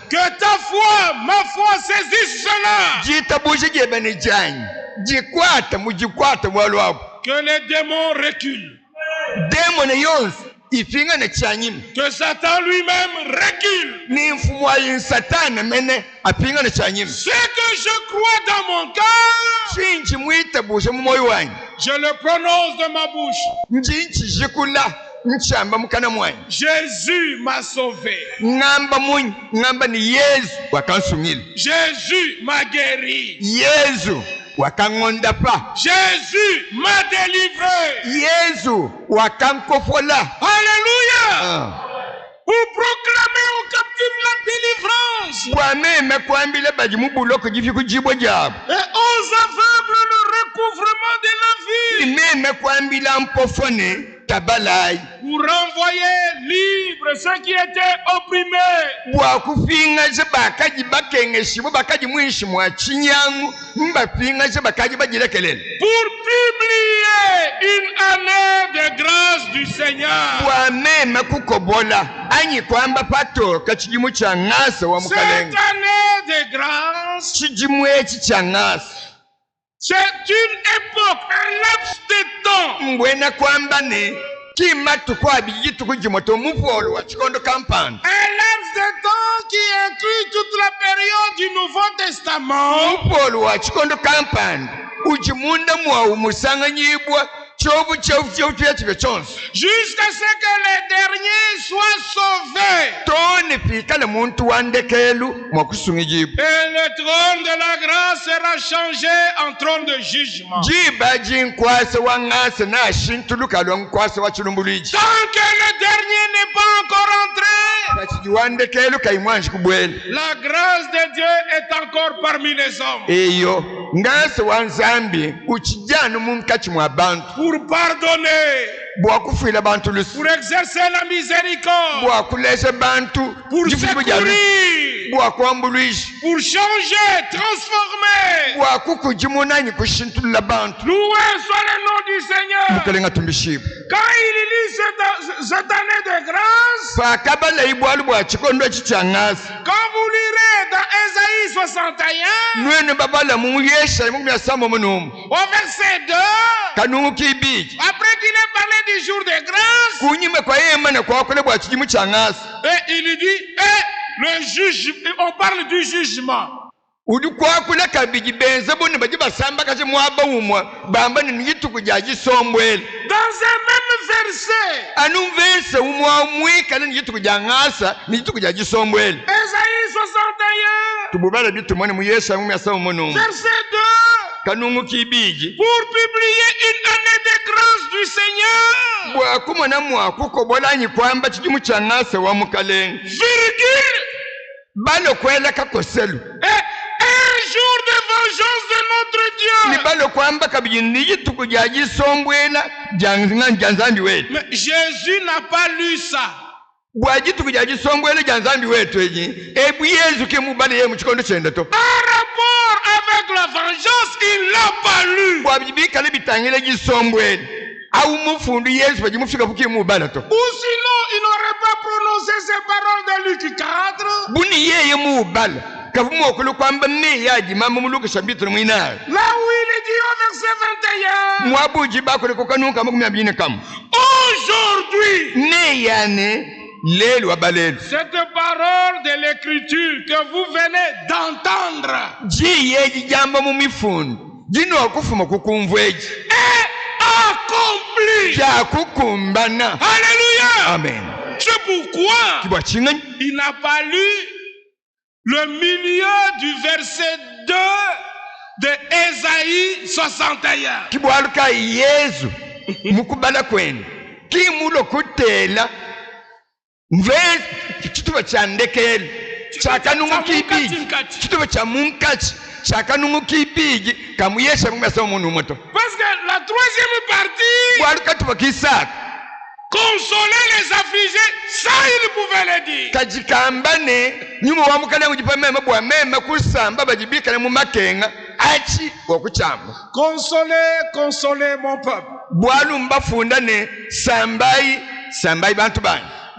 Que ta foi, ma foi saisisse cela. Que les démons reculent. Que Satan lui-même recule. Ce que je crois dans mon cœur, je le prononce de ma bouche. Jésus m'a sauvé. Jésus m'a guéri. Jésus m'a délivré. Alléluia. Pour proclamer aux captifs la délivrance. Et aux aveugles le recouvrement de la vie. Pour renvoyer libres ceux qui étaient opprimés. Pour publier une année de grâce du Seigneur. Cette année de grâce, c'est une époque, un laps de temps. Un laps de temps qui inclut toute la période du Nouveau Testament. Jusqu'à ce que les derniers soient sauvés. Et le trône de la grâce sera changé en trône de jugement. Tant que le dernier n'est pas encore entré, la grâce de Dieu est encore parmi les hommes. Pour pardonner, pour exercer la miséricorde, pour secourir, pour changer, transformer. Loué soit le nom du Seigneur. Quand il lit cette année de grâce, quand vous lirez dans Ésaïe 61, au verset 2, après qu'il ait parlé du jour de grâce, et il dit, le juge, on parle du jugement. Dans un même verset, Ésaïe 61, verset 2, pour publier une année de grâce du Seigneur, virgule, et un jour de vengeance de notre Dieu. Mais Jésus n'a pas lu ça. Par rapport avec la vengeance, il l'a pas lu. Ou sinon, il n'aurait pas prononcé ces paroles de Luc 4. Là où il est dit au verset 21, aujourd'hui, cette parole de l'écriture que vous venez d'entendre est accomplie. Alléluia. Amen. C'est pourquoi il n'a pas lu le milieu du verset 2 de Ésaïe 61. Parce que la troisième partie, consoler les affligés, ça il pouvait le dire. Consoler mon peuple.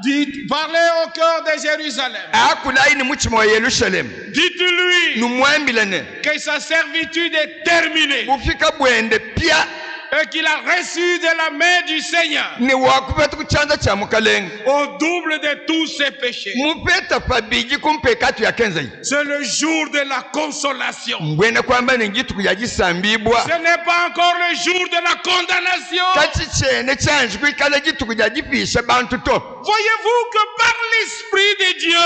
Dites, parlez au cœur de Jérusalem. Dites-lui que sa servitude est terminée. et qu'il a reçu de la main du Seigneur au double de tous ses péchés. C'est le jour de la consolation. Ce n'est pas encore le jour de la condamnation. Voyez-vous que par l'Esprit de Dieu,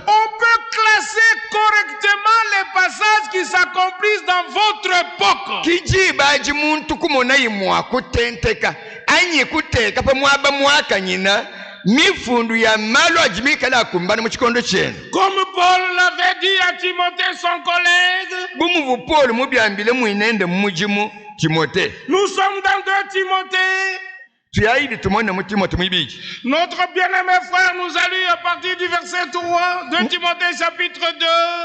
on peut classer correctement les passages qui s'accomplissent dans votre époque. Comme Paul l'avait dit à Timothée, son collègue, nous sommes dans 2 Timothée. Notre bien-aimé frère nous a lu à partir du verset 3, 2 Timothée chapitre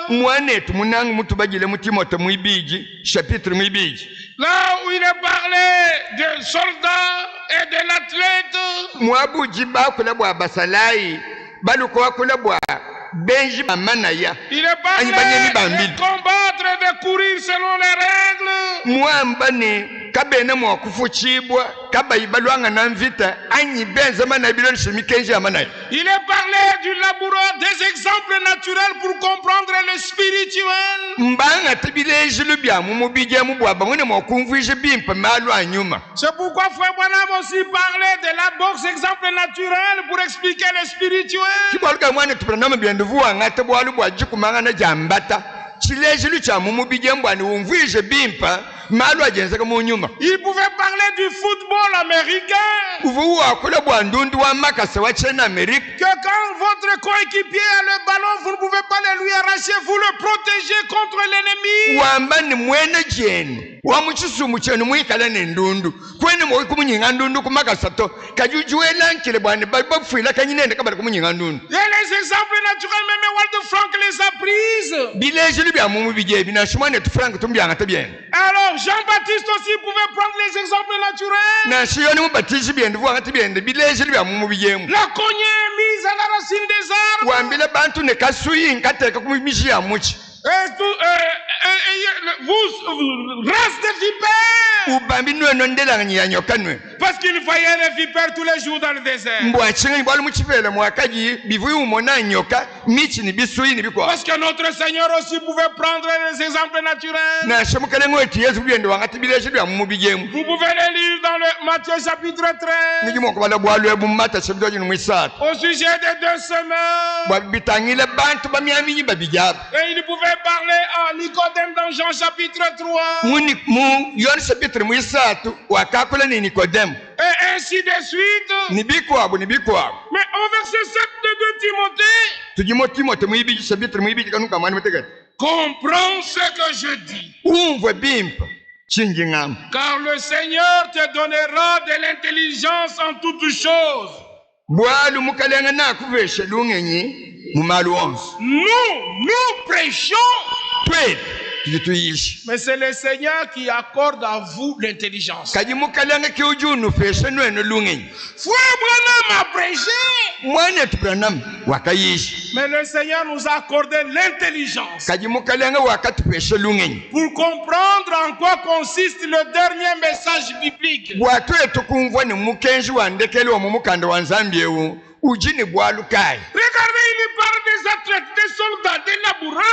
2. Là où il est parlé des soldats et de l'athlète. Il est parlé de combattre et de courir selon les règles. Il est parlé du laboureur, des exemples naturels pour comprendre le spirituel. C'est pourquoi Frère Branham aussi parlait de la boxe, exemple naturel pour expliquer le spirituel. Il pouvait parler du football américain. Que quand votre coéquipier a le ballon, vous ne pouvez pas le lui arracher, vous le protégez contre l'ennemi. Et les exemples naturels, même Walter Frank les a prises. Alors Jean-Baptiste aussi pouvait prendre les exemples naturels. La cognée est mise à la racine des arbres. Race de vipères. Parce qu'il voyait les vipères tous les jours dans le désert. Parce que notre Seigneur aussi pouvait prendre les exemples naturels. Vous pouvez les lire dans le Matthieu chapitre 13. Au sujet des 2 semaines. Et il pouvait parler à Nicodème dans Jean chapitre 3. Et ainsi de suite. Mais au verset 7 de 2 Timothée, comprends ce que je dis. Car le Seigneur te donnera de l'intelligence en toutes choses. Nous prêchons. Mais c'est le Seigneur qui accorde à vous l'intelligence. Frère Branham a prêché. Mais le Seigneur nous a accordé l'intelligence pour comprendre en quoi consiste le dernier message biblique. Regardez, il parle des athlètes, des soldats, des laboureurs.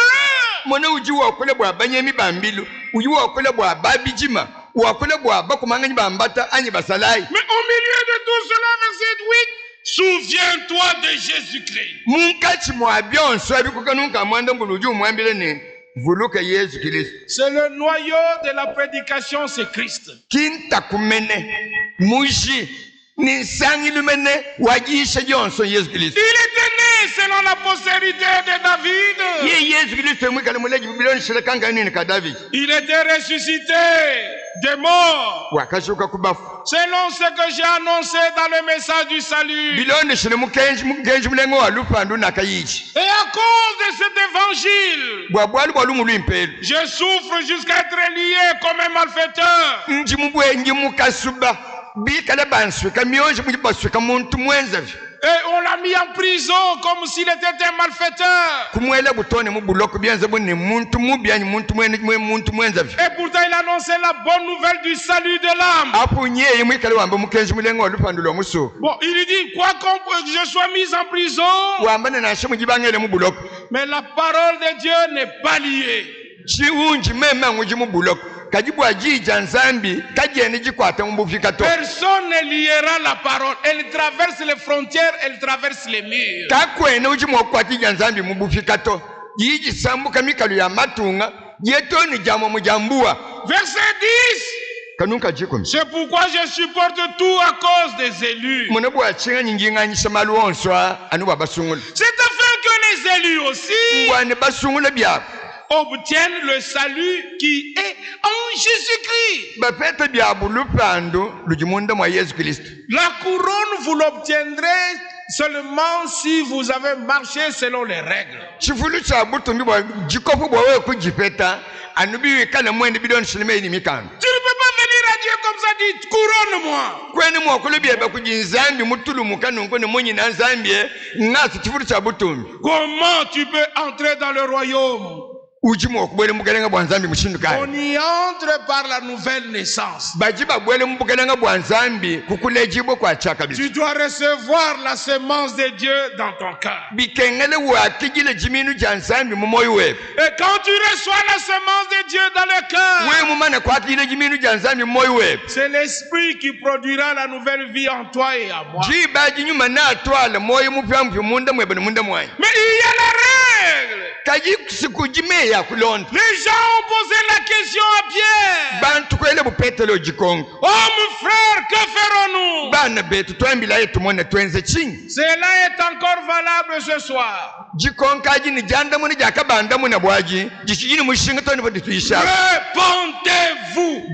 Mais au milieu de tout cela, verset 8, souviens-toi de Jésus-Christ. C'est le noyau de la prédication, c'est Christ. Il était né selon la postérité de David. Il était ressuscité des morts selon ce que j'ai annoncé dans le message du salut. Et à cause de cet évangile, je souffre jusqu'à être lié comme un malfaiteur. Et on l'a mis en prison comme s'il était un malfaiteur. Et pourtant il annonçait la bonne nouvelle du salut de l'âme. Bon, il lui dit, quoi que je sois mis en prison, mais la parole de Dieu n'est pas liée. Personne ne liera la parole. Elle traverse les frontières, elle traverse les murs. Verset 10. C'est pourquoi je supporte tout à cause des élus. C'est afin que les élus aussi obtiennent le salut qui est en Jésus-Christ. La couronne, vous l'obtiendrez seulement si vous avez marché selon les règles. Tu ne peux pas venir à Dieu comme ça, dire couronne-moi. Comment tu peux entrer dans le royaume? On y entre par la nouvelle naissance. Tu dois recevoir la semence de Dieu dans ton cœur. Et quand tu reçois la semence de Dieu dans le cœur, c'est l'esprit qui produira la nouvelle vie en toi et à moi. Mais il y a la règle. Les gens ont posé la question à Pierre. Oh mon frère, que ferons-nous? Cela est encore valable ce soir. Répondez-vous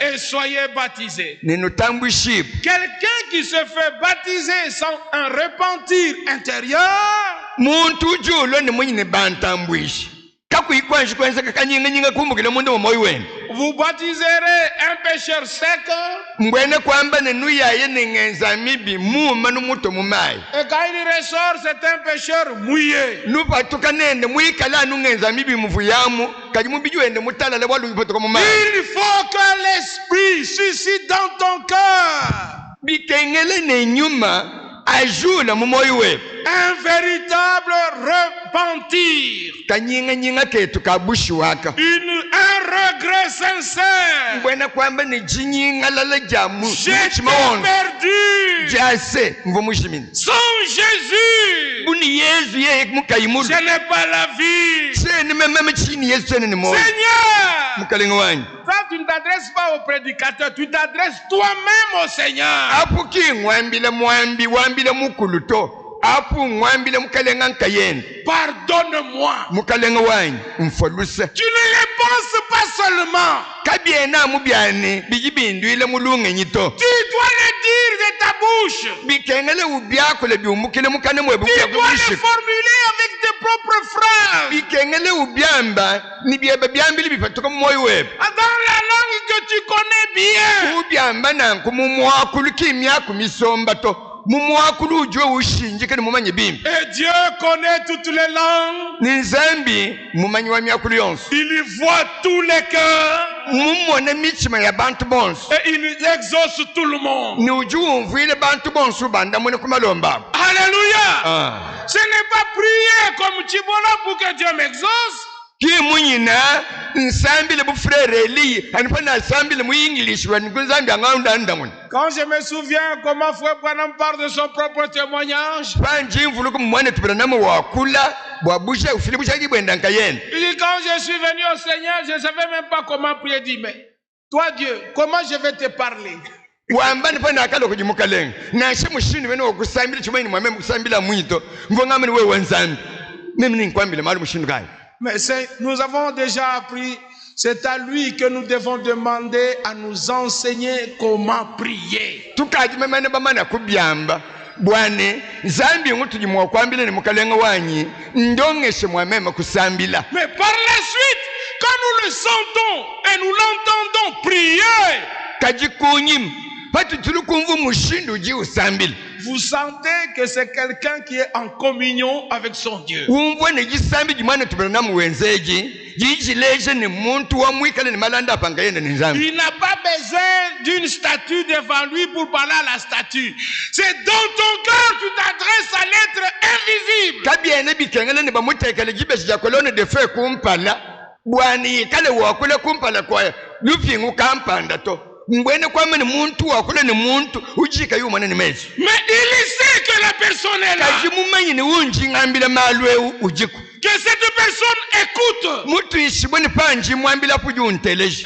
et soyez baptisés. Quelqu'un qui se fait baptiser sans un repentir intérieur, vous baptiserez un pécheur sec. Et quand il ressort, c'est un pécheur mouillé. Il faut que l'esprit suscite dans ton cœur un véritable repentir, un regret sincère. J'étais perdu sans Jésus. Je n'ai pas la vie. Seigneur, toi tu ne t'adresses pas au prédicateur, tu t'adresses toi-même au Seigneur. Pardonne-moi. Tu ne le penses pas seulement. Tu dois le dire de ta bouche. Tu dois le formuler avec tes propres phrases. Dans la langue que tu connais bien. Et Dieu connaît toutes les langues. Il voit tous les cœurs. Et il exauce tout le monde. Alléluia. Ce n'est pas prier comme Chibola pour que Dieu m'exauce. Quand je me souviens comment Frère Branham parle de son propre témoignage, il dit quand je suis venu au Seigneur, je ne savais même pas comment prier. Il dit mais toi Dieu, comment je vais te parler? Mais nous avons déjà appris, c'est à lui que nous devons demander à nous enseigner comment prier. Mais par la suite, quand nous le sentons et nous l'entendons prier, Vous sentez que c'est quelqu'un qui est en communion avec son Dieu. Il n'a pas besoin d'une statue devant lui pour parler à la statue. C'est dans ton cœur que tu t'adresses à l'être invisible. Mais il sait que la personne est là. Que cette personne écoute.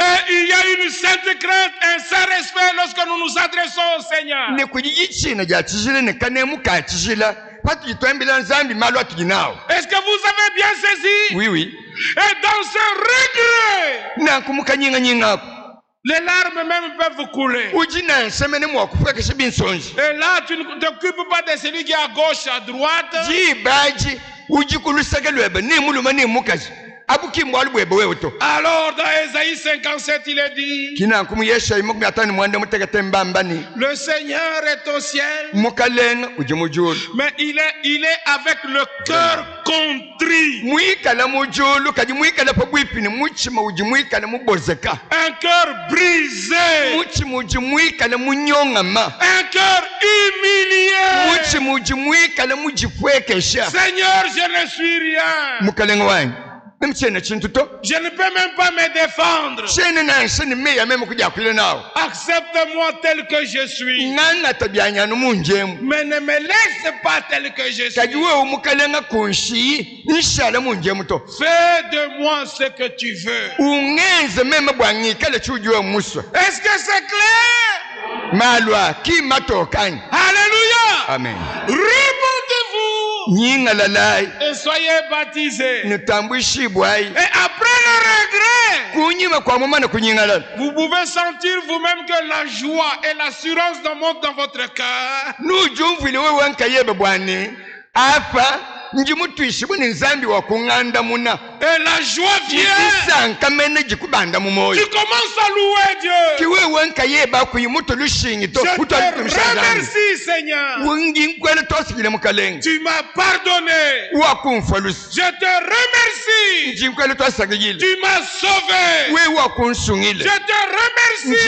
Et il y a une sainte crainte, un saint respect lorsque nous nous adressons au Seigneur. Est-ce que vous avez bien saisi? Oui, oui. Et dans ce regret, les larmes même peuvent couler. Et là, tu ne t'occupes pas de celui qui est à gauche, à droite. Alors dans Ésaïe 57 il est dit, le Seigneur est au ciel, mais il est avec le cœur contrit, un cœur brisé, un cœur humilié. Seigneur, je ne suis rien. Je ne peux même pas me défendre. Accepte-moi tel que je suis. Mais ne me laisse pas tel que je suis. Fais de moi ce que tu veux. Est-ce que c'est clair? Alléluia. Amen. Répondez-vous. Et soyez baptisés. Et après le regret, vous pouvez sentir vous-même que la joie et l'assurance montent dans votre cœur. Et la joie vient. Tu commences à louer Dieu. Je te remercie, Seigneur. Tu m'as pardonné. Je te remercie. Tu m'as sauvé. Je te remercie.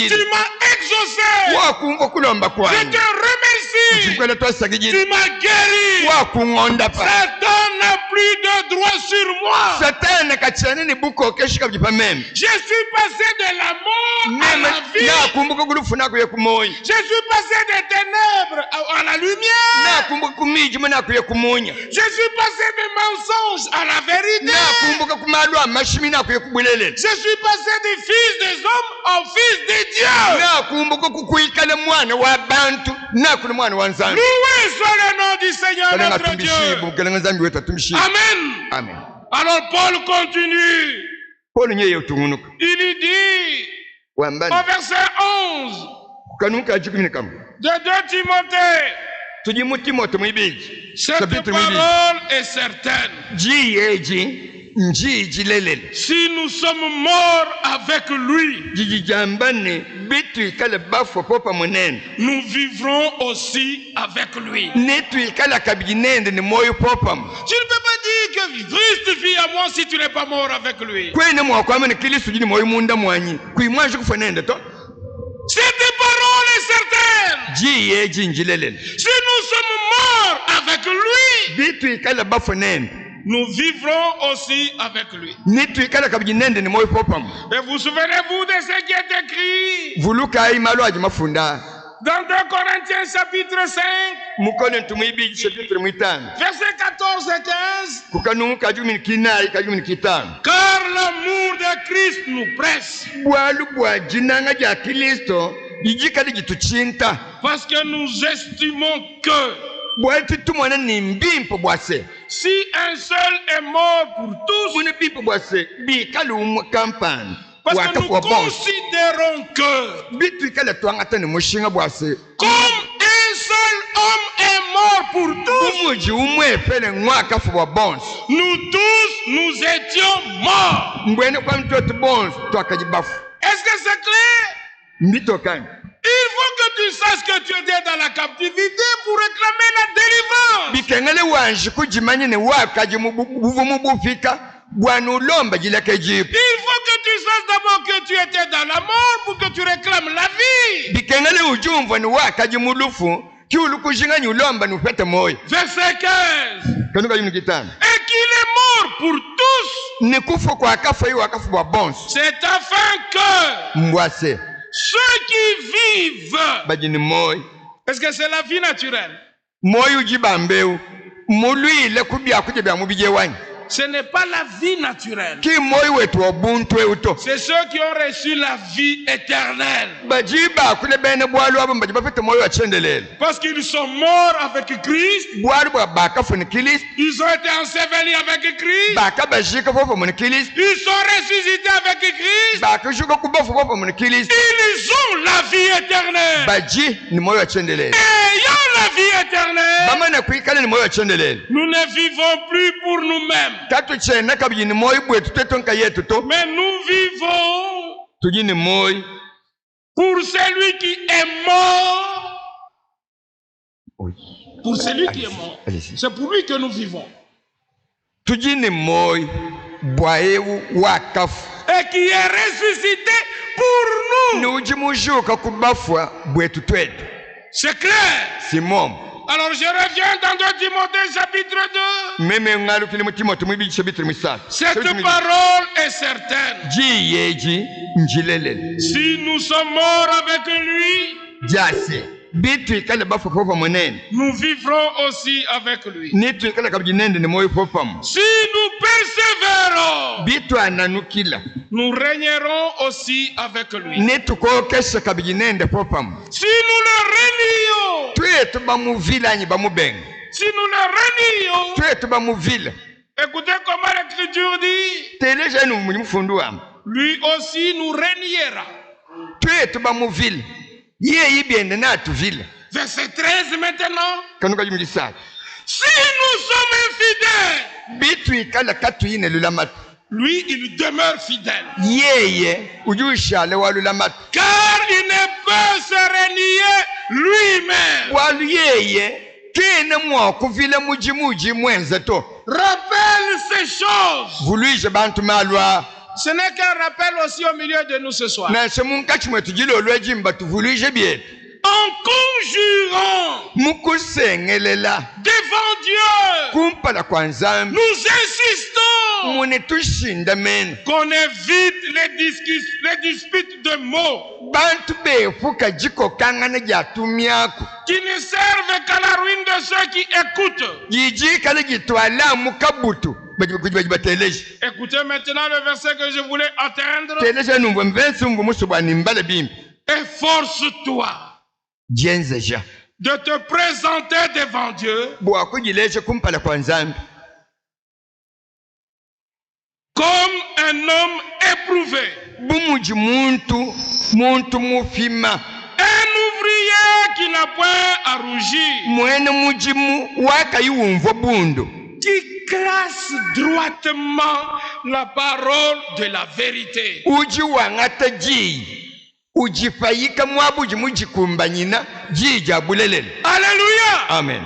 Tu m'as exaucé. Je te remercie. Tu m'as guéri. Satan n'a plus de droit sur moi. Je suis passé de la mort à la vie. Je suis passé des ténèbres à la lumière. Je suis passé des mensonges à la vérité. Je suis passé des fils des hommes aux fils des dieux. Loué soit le nom du Seigneur notre Dieu. Amen. Amen. Alors Paul continue. Il dit au verset 11 de 2 Timothée, cette parole est certaine. Si nous sommes morts avec lui, nous vivrons aussi avec lui. Tu ne peux pas dire que Christ vit à moi si tu n'es pas mort avec lui. Cette parole est certaine. Si nous sommes morts avec lui, nous vivrons aussi avec lui. Et vous souvenez-vous de ce qui est écrit dans 2 Corinthiens chapitre 5, versets 14 et 15. Car l'amour de Christ nous presse, parce que nous estimons que si un seul est mort pour tous, parce que nous considérons que comme un seul homme est mort pour tous, nous tous nous étions morts. Est-ce que c'est clair? Il parce que tu étais dans la captivité pour réclamer la délivrance. Il faut que tu saches d'abord que tu étais dans la mort pour que tu réclames la vie. Verset 15. Et qu'il est mort pour tous. C'est afin que ceux qui vivent, parce que c'est la vie naturelle, ce n'est pas la vie naturelle. C'est ceux qui ont reçu la vie éternelle. Parce qu'ils sont morts avec Christ. Ils ont été ensevelis avec Christ. Ils sont ressuscités avec Christ. Ils ont la vie éternelle. Ayant la vie éternelle, nous ne vivons plus pour nous-mêmes. Mais nous vivons pour celui qui est mort. Pour celui qui est mort. C'est pour lui que nous vivons. Et qui est ressuscité pour nous. C'est clair. Alors je reviens dans 2 Timothée chapitre 2. Cette parole est certaine. Si nous sommes morts avec lui, nous vivrons aussi avec lui. Si nous persévérons, nous régnerons aussi avec lui. Si nous le renions, écoutez comment l'écriture dit, lui aussi nous régnera. Verset 13 maintenant. Si nous sommes infidèles, lui il demeure fidèle. Car il ne peut se renier lui-même. Rappelle ces choses. Ce n'est qu'un rappel aussi au milieu de nous ce soir. En conjurant devant Dieu, nous insistons qu'on évite les disputes de mots qui ne servent qu'à la ruine de ceux qui écoutent. Écoutez maintenant le verset que je voulais atteindre. Efforce-toi de te présenter devant Dieu comme un homme éprouvé, un ouvrier qui n'a point à rougir, qui classe droitement la parole de la vérité. Alléluia. Amen.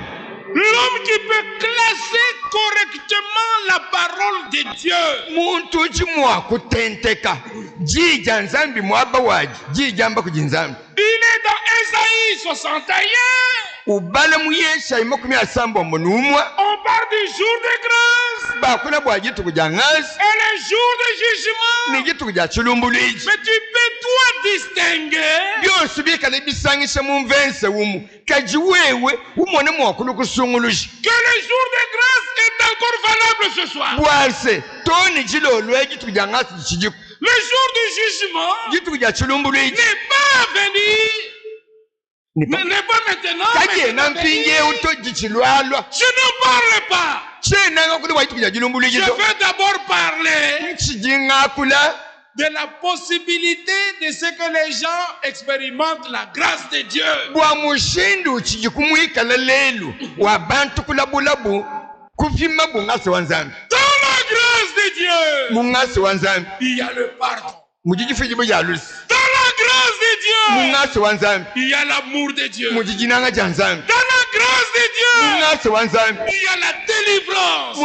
L'homme qui peut classer correctement la parole de Dieu. Il est dans Ésaïe 61. On parle du jour de grâce et le jour de jugement. Mais tu peux toi distinguer que le jour de grâce est encore valable ce soir. Le jour du jugement n'est pas venu. N'est pas maintenant. Je n'en parle pas. Je veux d'abord parler de la possibilité de ce que les gens expérimentent la grâce de Dieu. Dans la grâce de Dieu, il y a le pardon. Dans la grâce de Dieu, il y a l'amour de Dieu. Dans la grâce de Dieu, il y a la délivrance.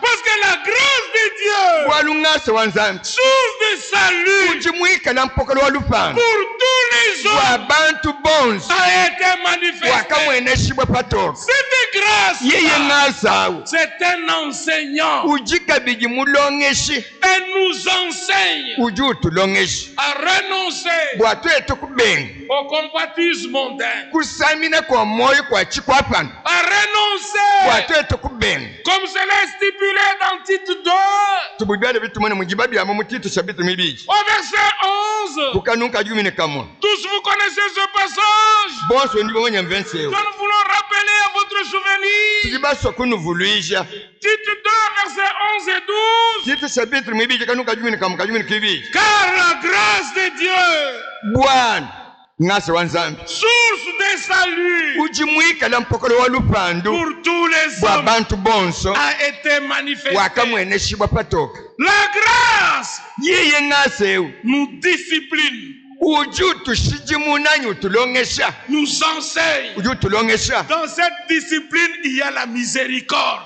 Parce que la grâce de Dieu, source de salut pour tous les hommes, a été manifestée. Cette grâce, c'est un enseignant. Elle nous enseigne à renoncer au convoitisme mondain, à renoncer, comme cela est stipulé dans Tite 2, au verset 11. Tous vous connaissez ce passage. Nous voulons rappeler à votre souvenir Tite 2, verset 11 et 12. Car la grâce de Dieu, source de salut pour tous les hommes, a été manifestée. La grâce nous discipline, nous enseigne. Dans cette discipline, il y a la miséricorde.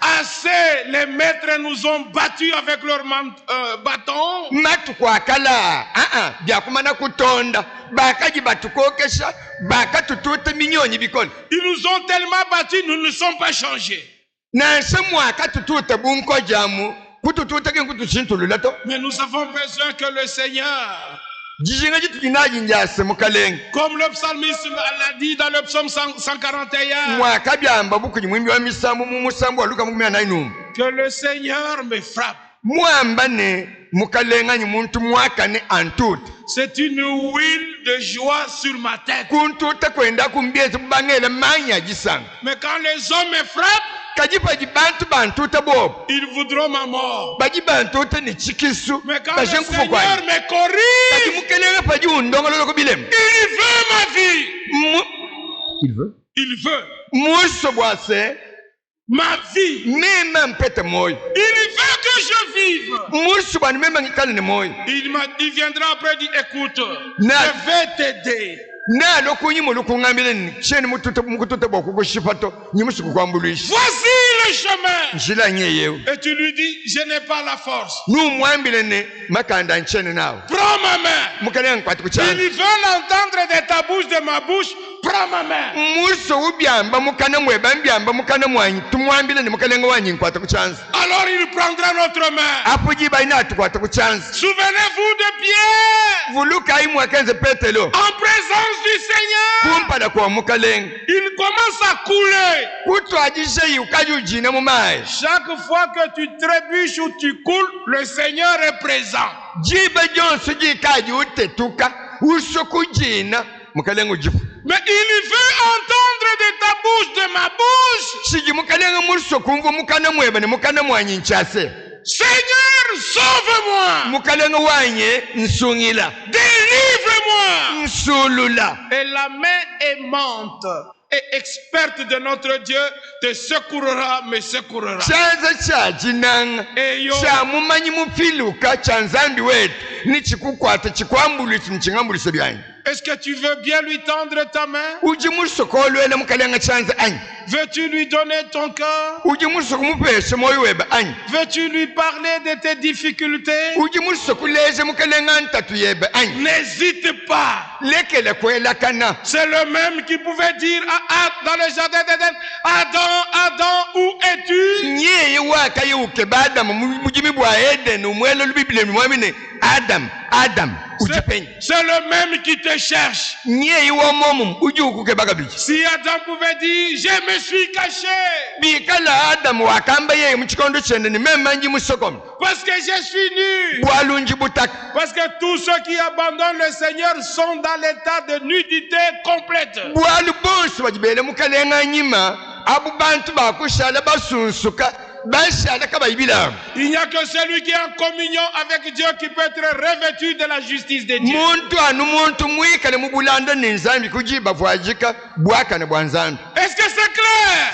Assez, les maîtres nous ont battus avec leurs bâtons. Ils nous ont tellement battus, nous ne sommes pas changés. Mais nous avons besoin que le Seigneur, comme le psalmiste l'a dit dans le psaume 141, que le Seigneur me frappe. C'est une huile de joie sur ma tête. Mais quand les hommes me frappent, ils voudront ma mort. Mais quand le Seigneur me corrige, il veut ma vie. Il veut ma vie. Il veut que je vive. Il viendra après et dit, écoute, je vais t'aider. Voici le chemin. Et tu lui dis, je n'ai pas la force. Prends ma main. Il veut l'entendre de ta bouche, de ma bouche. Prends ma main. Alors il prendra notre main. Souvenez-vous de Pierre. En présence du Seigneur, il commence à couler. Chaque fois que tu trébuches ou tu coules, le Seigneur est présent. Mais il veut entendre de ta bouche, de ma bouche, Seigneur, sauve-moi. Délivre-moi. Et la main aimante et experte de notre Dieu te secourra, me secourra. Est-ce que tu veux bien lui tendre ta main? Veux-tu lui donner ton cœur? Veux-tu lui parler de tes difficultés? N'hésite pas. C'est le même qui pouvait dire dans le jardin d'Éden, Adam, Adam, où es-tu? C'est le même qui te cherche. Si Adam pouvait dire, je me suis caché, parce que je suis nu, parce que tous ceux qui abandonnent le Seigneur sont dans l'état de nudité complète. Il n'y a que celui qui est en communion avec Dieu qui peut être revêtu de la justice de Dieu. Est-ce que c'est clair?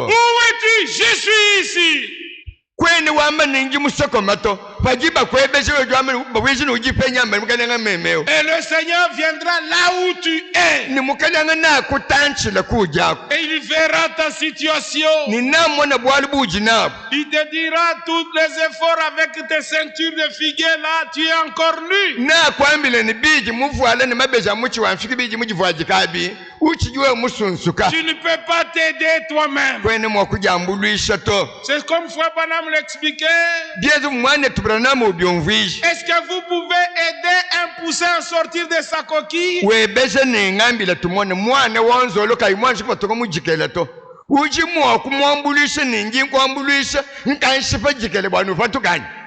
Où es-tu? Je suis ici. kwene wamba ningi musoko mato pajiba kwebeshe wejwame bawezi ujipenya mukana memeo. Et le Seigneur viendra là où tu es. Ni mukana na kutanchila kujako. Et il verra ta situation. Ni namona bwali bujinabo. Il te dira tous les efforts avec tes ceintures de figuier là, tu es encore nu. Na kwambile ni biji muvuala ni mabeja muchi wamfiki biji mujivuaji kabi. Uchijue musunsuka. Tu ne peux pas t'aider toi-même. Kwene mwakujambuluisha to. C'est comme Frère Branham l'expliquait. Est-ce que vous pouvez aider un poussin à sortir de sa coquille?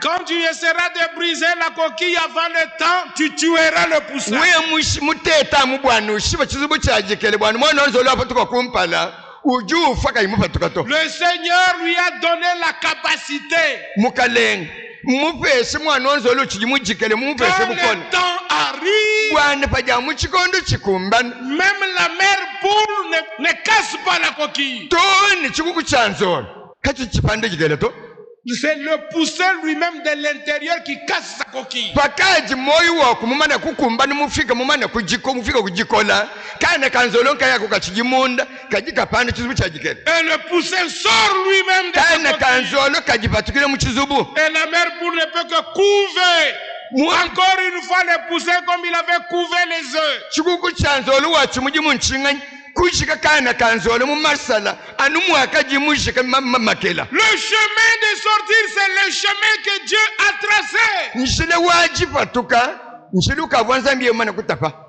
Quand tu essaieras de briser la coquille avant le temps, tu tueras le poussin. Le Seigneur lui a donné la capacité. Quand le temps arrive, même la mère poule ne casse pas la coquille. C'est le poussin lui-même de l'intérieur qui casse sa coquille. Et le poussin sort lui-même de sa coquille. Et la mère poule ne peut que couver. Encore une fois le poussin comme il avait couvé les œufs. Le chemin de sortir, c'est le chemin que Dieu a tracé.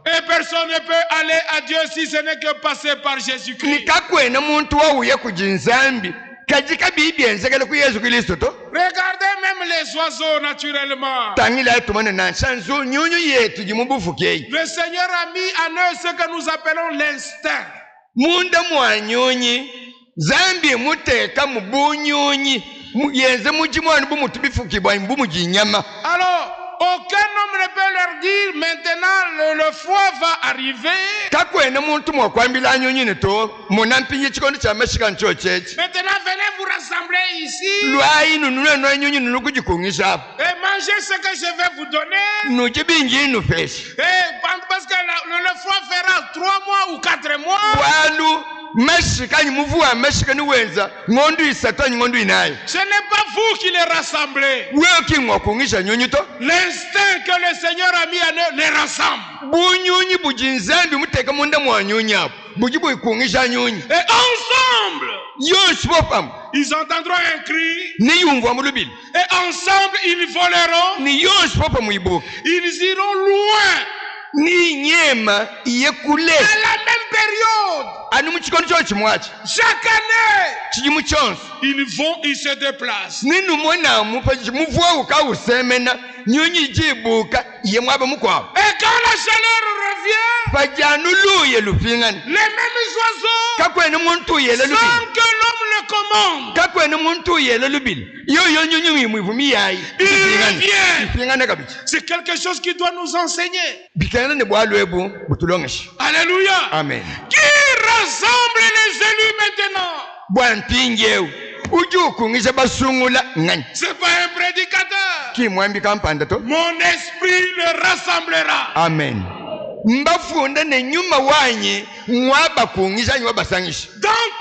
Et personne ne peut aller à Dieu si ce n'est que passer par Jésus-Christ. Regardez même les oiseaux naturellement. Le Seigneur a mis en eux ce que nous appelons l'instinct. Alors, aucun homme ne peut leur dire maintenant le froid va arriver. Maintenant venez vous rassembler ici et mangez ce que je vais vous donner. Parce que le froid fera 3 mois ou 4 mois. Ce n'est pas vous qui les rassemblez. L'instinct que le Seigneur a mis en eux les rassemble. Et ensemble, ils entendront un cri. Et ensemble, ils voleront. Ils iront loin. À la même période, chaque année, ils vont, ils se déplacent. Et quand la chaleur revient, les mêmes oiseaux, sans que l'homme le commande, ils reviennent. C'est quelque chose qui doit nous enseigner. Alléluia. Amen. Qui rassemble les élus maintenant? C'est pas un prédicateur. Mon esprit le rassemblera. Amen. Dans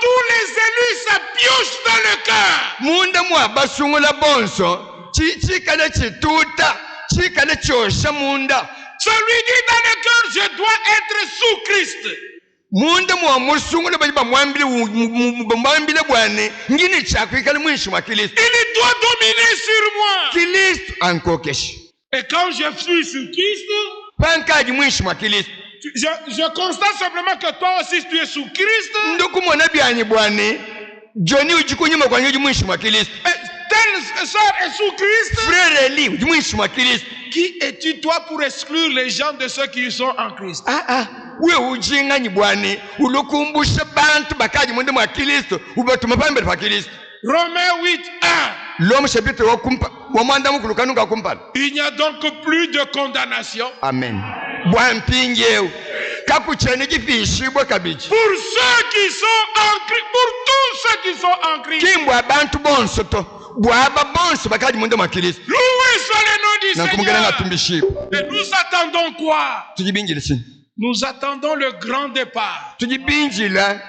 tous les élus, ça pioche dans le cœur. Celui dit dans le cœur, je dois être sous Christ. Il doit dominer sur moi. Et quand je suis sous Christ, je constate simplement que toi aussi tu es sous Christ. Telle sœur est sous Christ. Qui es-tu toi pour exclure les gens de ceux qui sont en Christ? Romains 8:1. Il n'y a donc plus de condamnation. Amen. Pour ceux qui sont en Christ, pour tous ceux qui sont en Christ. bwaba bonso bakadi munda mwa Kristo. Loué soit le nom du Seigneur. Et nous attendons quoi? Tujibinjila sini. Nous attendons le grand départ. Tujibinjila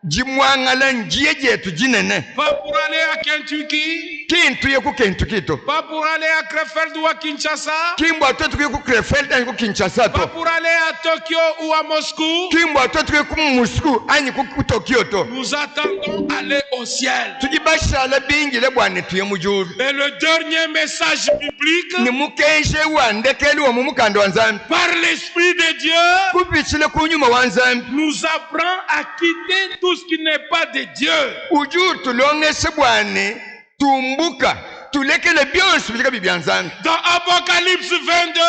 jimwangala njiye jetu jinene. Pas pour aller à Kentucky. Kintu ye ku Kentucky to. Pas pour aller à Krefeld ou à Kinshasa. Kimbo atotu ku Krefeld ani ku Kinshasa to. Pas pour aller à Tokyo ou à Moscou. Kimbo atotu ku Moscou ani ku Tokyo to. Nous attendons aller au ciel. Tujibashala binjile bwana tuye mujuru. Et le dernier message biblique. Ni mukenje wandekeli wa mumukando wanzambi. Par l'Esprit de Dieu. Kupichile kunyuma wanzambi. Nous apprend à quitter tout ce qui n'est pas de Dieu. Ujuru tulongese bwana tumbuka tulekele byonse bilika bibyanzambi. Dans Apocalypse 22.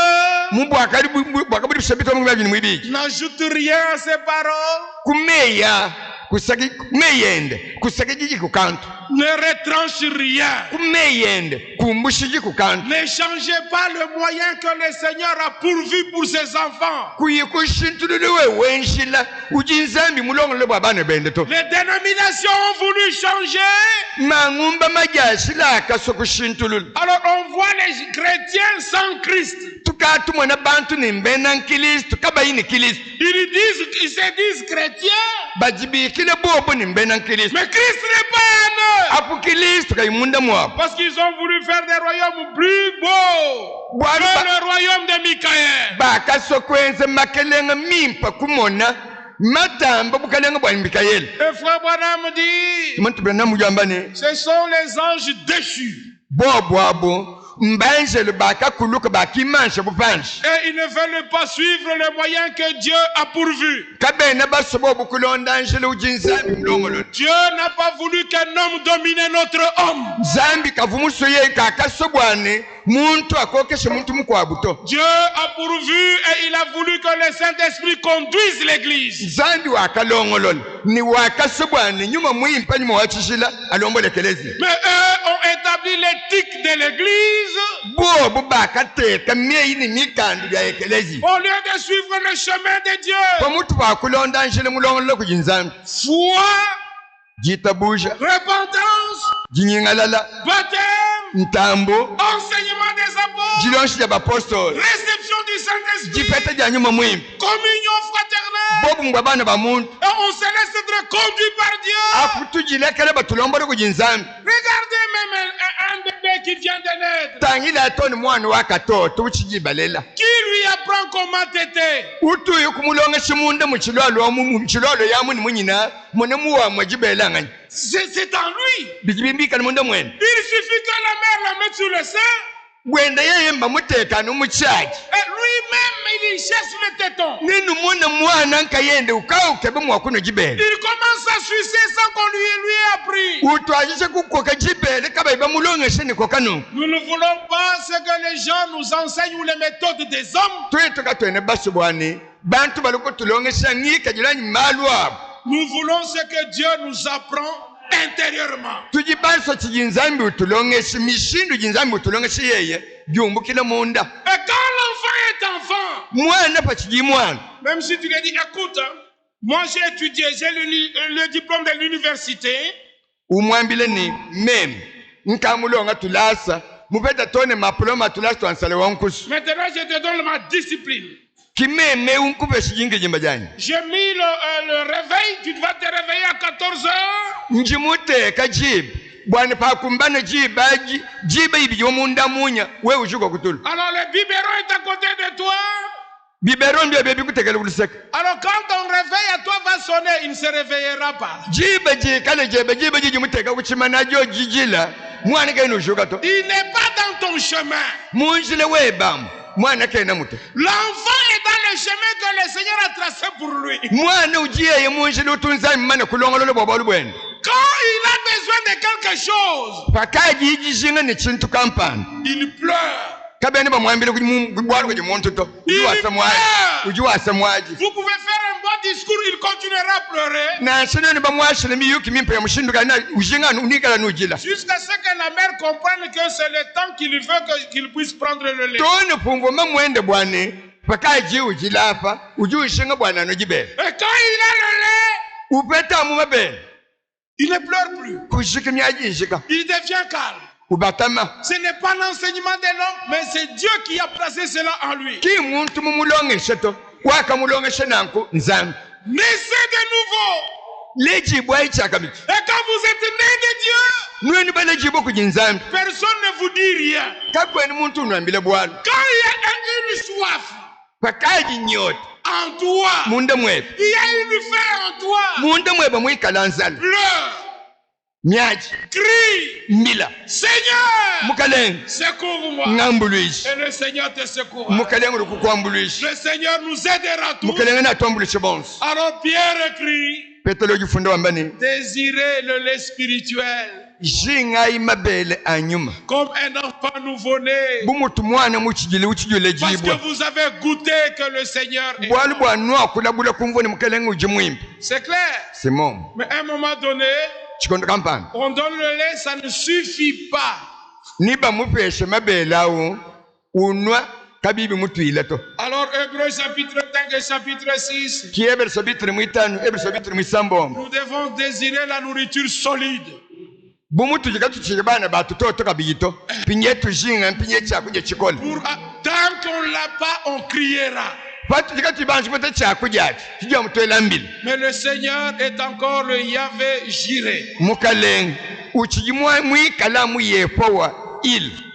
N'ajoute rien à ces paroles. Kumeya kusaki meyende kusaki jiji kukantu. Ne retranche rien. Kumeyende kumbushiji kukantu. Ne changez pas le moyen que le Seigneur a pourvu pour ses enfants. Kuyikushintuluwe wenshila ujinzambi mulongole bwabana bende to. Les dénominations ont voulu changer. Mangumba majashila akasokushintululu. Alors on voit les chrétiens sans Christ. Tukatu mwana bantu ni mbena Kristo kabayini Kristo. Ils se disent chrétiens. Bajibikile bobo ni mbena Kristo. Mais Christ n'est pas en eux. Parce qu'ils ont voulu faire des royaumes plus beaux que le royaume de Michaël. Et frère Branham dit, ce sont les anges déchus. Et ils ne veulent pas suivre les moyens que Dieu a pourvus. Dieu n'a pas voulu qu'un homme domine notre homme. Dieu a pourvu et il a voulu que le Saint-Esprit conduise l'Église. Mais eux ont établi l'éthique de l'Église. Au lieu de suivre le chemin de Dieu. Foi, repentance, baptême, enseignement des apôtres, réception du Saint-Esprit, communion fraternelle. Et on se laisse être conduit par Dieu. Regardez même un bébé qui vient de naître. Qui lui apprend comment téter? C'est en lui. Il suffit que la mère la mette sur le sein. Et lui-même, il cherche le téton. Il commence à sucer sans qu'on lui ait appris. Nous ne voulons pas ce que les gens nous enseignent ou les méthodes des hommes. Nous voulons ce que Dieu nous apprend intérieurement. Et quand l'enfant est enfant, même si tu lui dis, écoute, moi j'ai étudié, j'ai le diplôme de l'université. Maintenant je te donne ma discipline. J'ai mis le réveil, tu vas te réveiller à 14h. Alors le biberon est à côté de toi. Alors quand ton réveil à toi va sonner, il ne se réveillera pas. Il n'est pas dans ton chemin. L'enfant est dans le chemin que le Seigneur a tracé pour lui. Quand il a besoin de quelque chose, il pleure. Il pleure. Vous pouvez faire un bon discours, il continuera à pleurer. Jusqu'à ce que la mère comprenne que c'est le temps qu'il veut qu'il puisse prendre le lait. Et quand il a le lait, il ne pleure plus. Il devient calme. Ce n'est pas l'enseignement de l'homme, mais c'est Dieu qui a placé cela en lui. Naissez de nouveau. Et quand vous êtes né de Dieu, personne ne vous dit rien. Quand il y a une soif en toi, il y a une faim en toi, pleure, crie, Seigneur, secours-moi. Et le Seigneur te secourra. Le Seigneur nous aidera tous. Alors Pierre écrit, désirez le lait spirituel comme un enfant nouveau-né, parce que vous avez goûté que le Seigneur est bon. C'est clair. Mais à un moment donné, on donne le lait, ça ne suffit pas. Alors Hébreux chapitre 5 et chapitre 6, nous devons désirer la nourriture solide. Tant qu'on ne l'a pas, on criera. Mais le Seigneur est encore le Yahvé Jireh.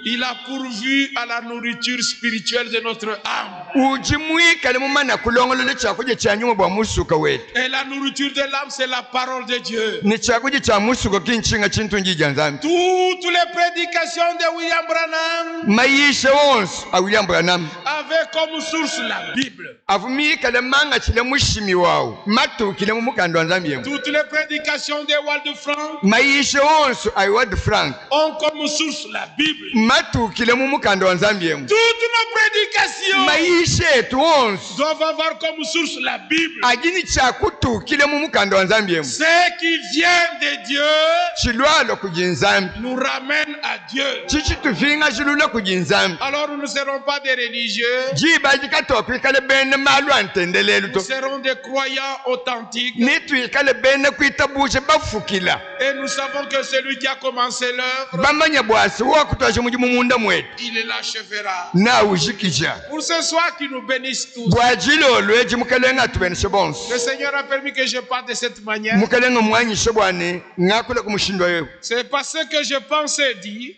Il a pourvu à la nourriture spirituelle de notre âme. Et la nourriture de l'âme, c'est la parole de Dieu. Toutes les prédications de William Branham avaient comme source la Bible. Toutes les prédications de Wald Frank ont comme source la Bible. Toutes nos prédications doivent avoir comme source la Bible. Ce qui vient de Dieu nous ramène à Dieu. Alors nous ne serons pas des religieux. Nous serons des croyants authentiques. Et nous savons que celui qui a commencé l'œuvre, il l'achèvera. Pour ce soir, qu'il nous bénisse tous. Le Seigneur a permis que je parle de cette manière. C'est pas ce que je pensais dire,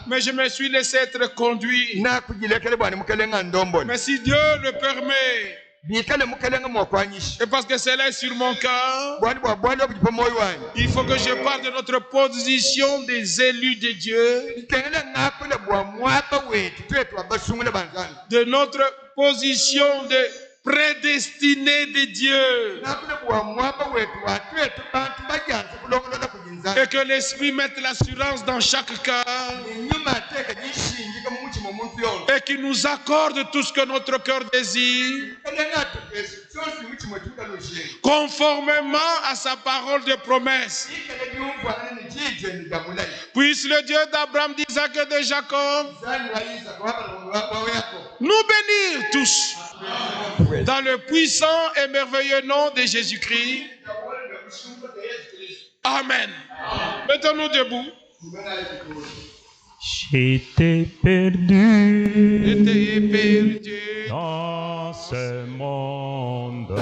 mais je me suis laissé être conduit. Mais si Dieu le permet, et parce que cela est sur mon cœur, il faut que je parle de notre position des élus de Dieu, de notre position de prédestinés de Dieu, et que l'Esprit mette l'assurance dans chaque cœur et qu'il nous accorde tout ce que notre cœur désire, conformément à sa parole de promesse. Puisse le Dieu d'Abraham, d'Isaac et de Jacob nous bénir tous dans le puissant et merveilleux nom de Jésus-Christ. Amen. Mettons-nous debout. J'étais perdu dans ce monde.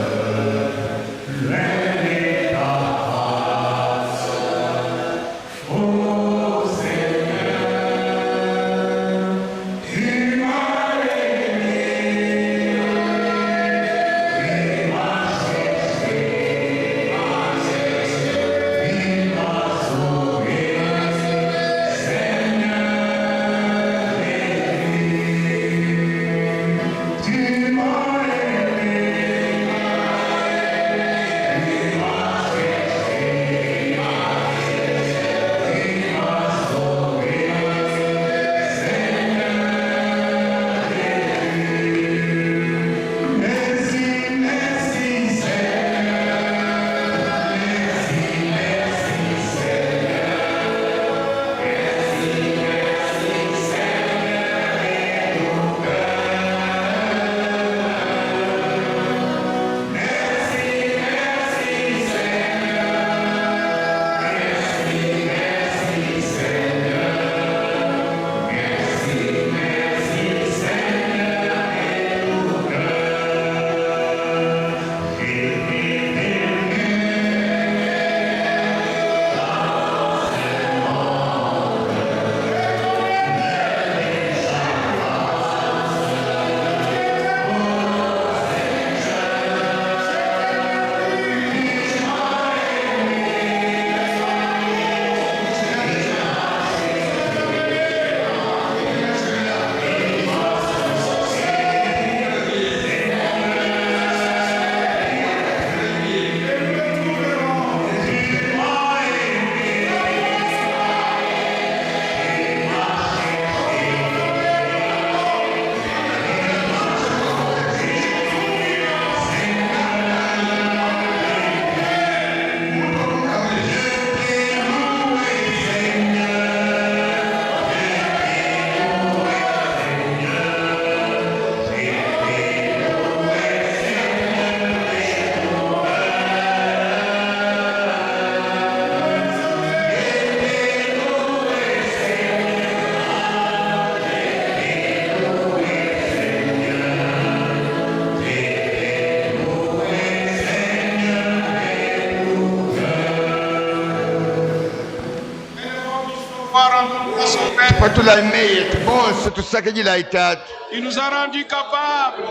Il nous a rendus capables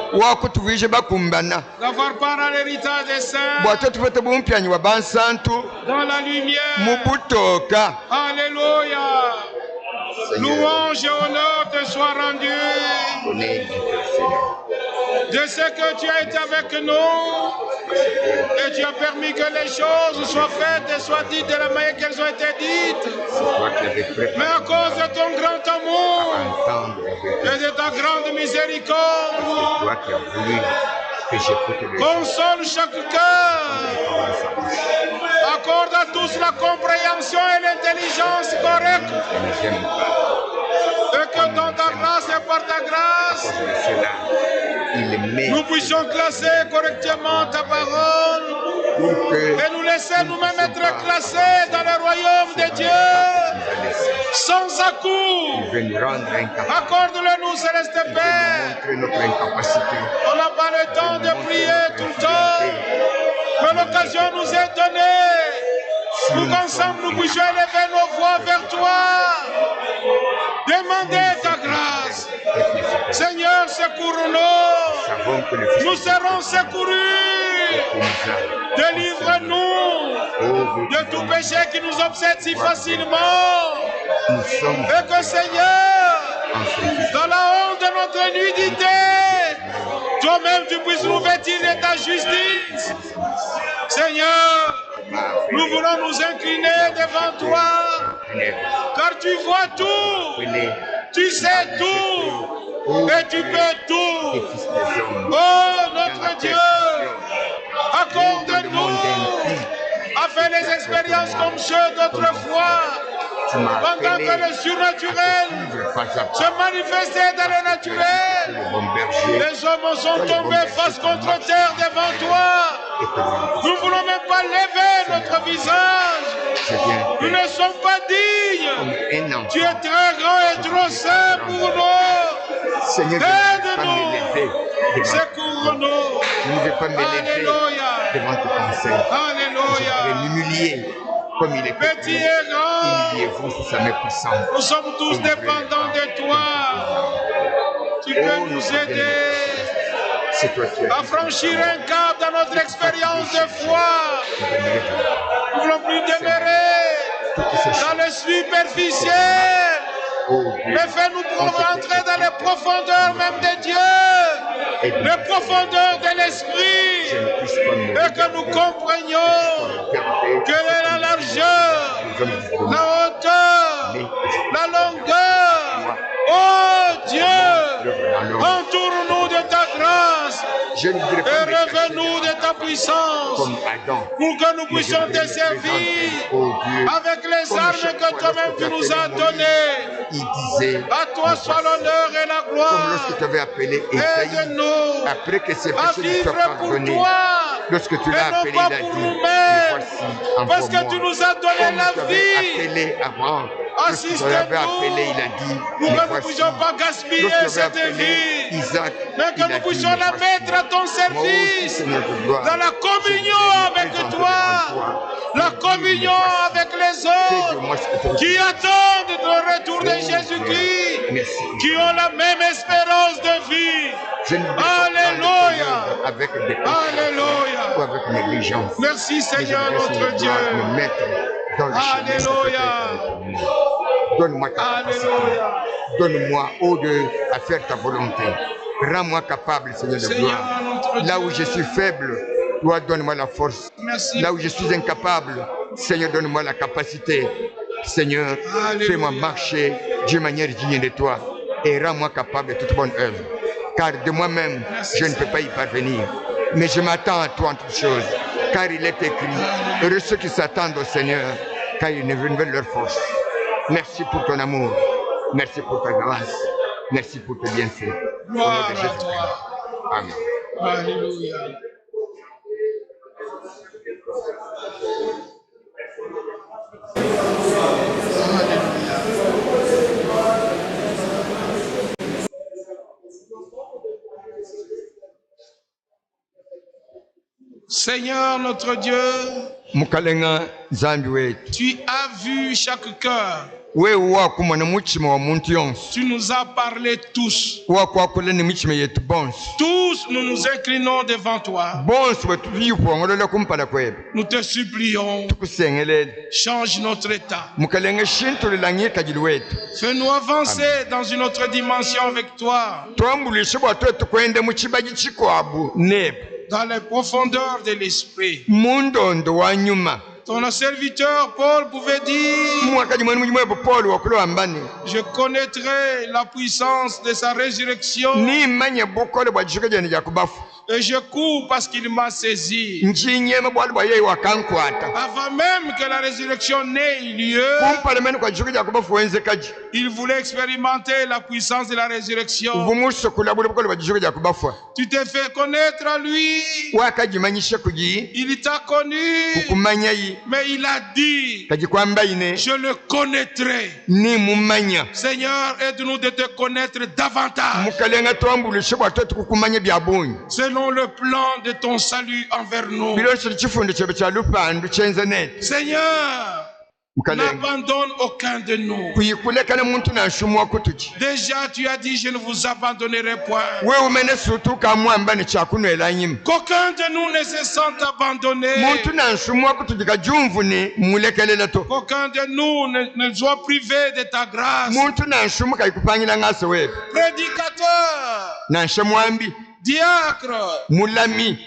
d'avoir part à l'héritage des saints dans la lumière. Alléluia. Louange et honneur te soient rendus de ce que tu as été avec nous et tu as permis que les choses soient faites et soient dites de la manière qu'elles ont été dites. Mais à cause de ton grand amour et de ta grande miséricorde, console chaque cœur. Accorde à tous la compréhension et l'intelligence correcte. Et que dans ta grâce et par ta grâce, nous puissions classer correctement ta parole et nous laisser nous-mêmes être classés dans le royaume de Dieu sans à-coup. Accorde-le-nous, Céleste Père. On n'a pas le temps de prier tout le temps, mais l'occasion nous est donnée pour qu'ensemble nous puissions élever nos voix vers toi. Demander ta grâce. Seigneur, secours-nous. Nous serons secourus. Délivre-nous de tout péché qui nous obsède si facilement. Et que, Seigneur, dans la honte de notre nudité, toi-même tu puisses nous vêtir de ta justice. Seigneur, nous voulons nous incliner devant toi, car tu vois tout, tu sais tout, et tu peux tout. Oh notre Dieu, accorde-nous à faire les expériences comme ceux d'autrefois, pendant que le surnaturel se manifestait dans le naturel. Les hommes sont tombés face contre terre devant toi. Nous ne voulons même pas lever notre visage. Nous ne sommes pas dignes. Tu es très grand et trop saint pour nous. Aide-nous. Secours-nous. Alléluia. Alléluia. Comme il est petit et grand, nous sommes tous dépendants de toi. Tu peux nous aider à franchir un cap dans notre expérience de foi. Nous ne voulons plus demeurer dans le superficiel, mais fais-nous rentrer dans les profondeurs même de Dieu, les profondeurs de l'esprit, et que nous comprenions quelle est la largeur, la hauteur, la longueur. Oh Dieu, entoure-nous de ta grâce et révèle-nous de ta puissance pour que nous puissions te servir avec les armes que toi-même tu nous as données. À toi soit l'honneur et la gloire. Aide-nous à vivre pour toi. Lorsque tu l'as appelé, il a dit, parce que tu nous as donné la vie. Assiste-nous pour que nous ne puissions pas gaspiller cette vie, mais que nous puissions la mettre à ton service dans la communion avec toi, la communion avec les autres qui attendent le retour de Jésus-Christ, qui ont la même espérance de vie. Alléluia. Alléluia. Merci Seigneur notre Dieu. Alléluia. Donne-moi ta capacité. Donne-moi, à faire ta volonté. Rends-moi capable, Seigneur de gloire. Là où je suis faible, toi, donne-moi la force. Merci. Là où je suis incapable, Seigneur, donne-moi la capacité. Seigneur, fais-moi marcher d'une manière digne de toi et rends-moi capable de toute bonne œuvre. Car de moi-même, je ne peux pas y parvenir. Mais je m'attends à toi en toutes choses. Car il est écrit, heureux ceux qui s'attendent au Seigneur, car ils renouvellent leur force. Merci pour ton amour. Merci pour ta grâce. Merci pour tes bienfaits. Gloire à toi. Amen. Alléluia. Seigneur notre Dieu, tu as vu chaque cœur. Tu nous as parlé tous. Tous, nous nous inclinons devant toi. Nous te supplions, change notre état. Fais-nous avancer dans une autre dimension avec toi. Dans les profondeurs de l'esprit. Ton serviteur Paul pouvait dire, je connaîtrai la puissance de sa résurrection et je cours parce qu'il m'a saisi. Avant même que la résurrection n'ait eu lieu, il voulait expérimenter la puissance de la résurrection. Tu t'es fait connaître à lui. Il t'a connu. Mais il a dit, je le connaîtrai. Seigneur, aide-nous de te connaître davantage. Selon le plan de ton salut envers nous. Seigneur, n'abandonne aucun de nous. Déjà, tu as dit, je ne vous abandonnerai point. Qu'aucun de nous ne se sente abandonné. Qu'aucun de nous ne soit privé de ta grâce. Prédicateur, diacre,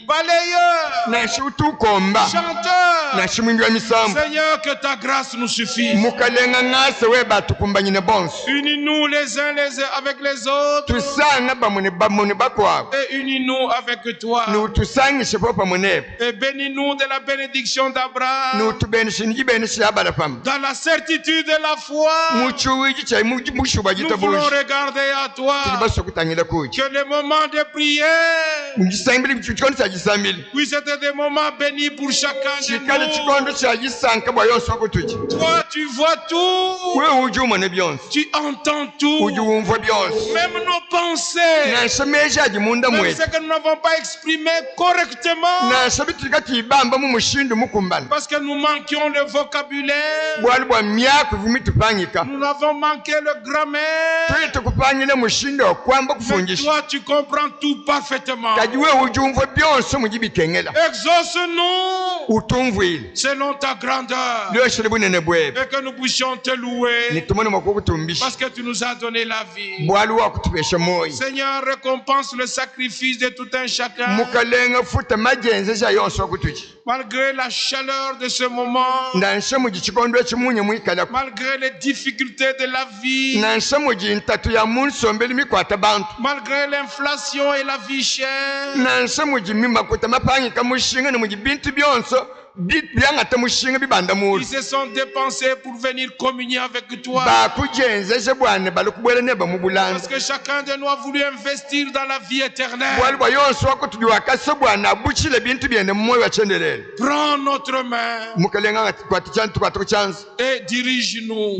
balayeur, chanteur, Seigneur, que ta grâce nous suffise. Unis-nous les uns avec les autres et unis-nous avec toi et bénis-nous de la bénédiction d'Abraham dans la certitude de la foi. Nous voulons regarder à toi, que les moments de prière puissent être des moments bénis pour chacun de nous. Toi, tu vois tout. Tu entends tout. Même nos pensées. Même ce que nous n'avons pas exprimé correctement. Parce que nous manquions le vocabulaire. Nous avons manqué le grammaire. Mais toi, tu comprends tout parfaitement. Exauce-nous selon ta grandeur et que nous puissions te louer parce que tu nous as donné la vie. Seigneur, récompense le sacrifice de tout un chacun. Malgré la chaleur de ce moment, malgré les difficultés de la vie, malgré l'inflation et la vie chère, ils se sont dépensés pour venir communier avec toi. Parce que chacun de nous a voulu investir dans la vie éternelle. Prends notre main et dirige-nous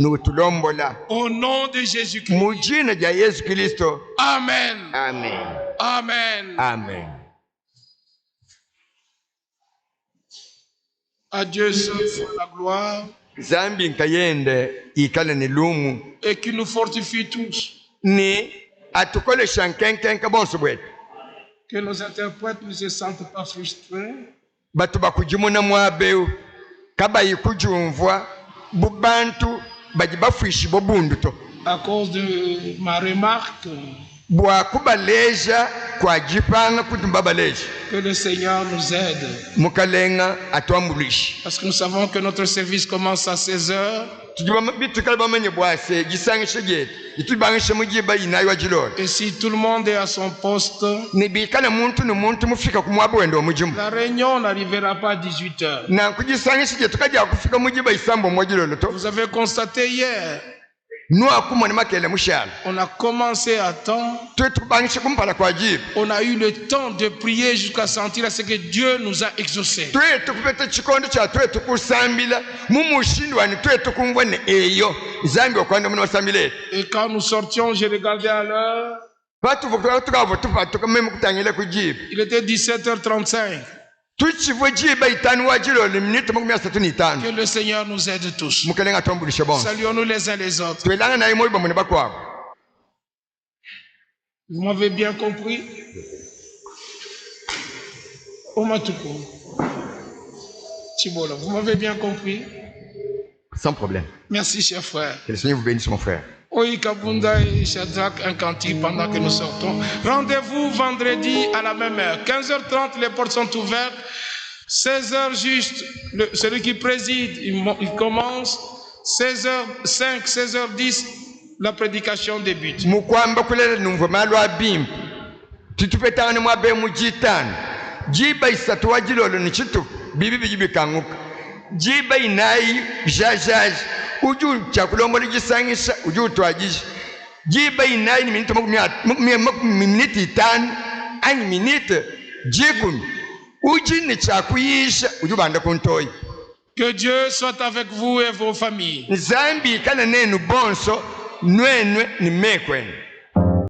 au nom de Jésus-Christ. Amen. Amen. Amen. Amen. À Dieu seul soit la gloire et qui nous fortifie tous. Que nos interprètes ne se sentent pas frustrés. À cause de ma remarque, que le Seigneur nous aide. Parce que nous savons que notre service commence à 16h. Et si tout le monde est à son poste, la réunion n'arrivera pas à 18h. Vous avez constaté hier, on a commencé à temps. On a eu le temps de prier jusqu'à sentir à ce que Dieu nous a exaucés. Et quand nous sortions, j'ai regardé à l'heure. Il était 17h35. Que le Seigneur nous aide tous. Saluons-nous les uns les autres. Vous m'avez bien compris? Chibolo, vous m'avez bien compris? Sans problème. Merci, cher frère. Que le Seigneur vous bénisse, mon frère. Oui, Kabunda et Shadrach, un cantique pendant que nous sortons. Rendez-vous vendredi à la même heure. 15h30, les portes sont ouvertes. 16h juste, celui qui préside, il commence. 16h05, 16h10, la prédication débute. Jiba inai jajaj uju chakulombo lijisangisha uju twajish jiba inai ni minute tano ani minute jikumi uji ni chakuyisha uju banda kontoi. Que Dieu soit avec vous et vos familles. Nzambi kana nenu bonso nwenwe ni mekweni.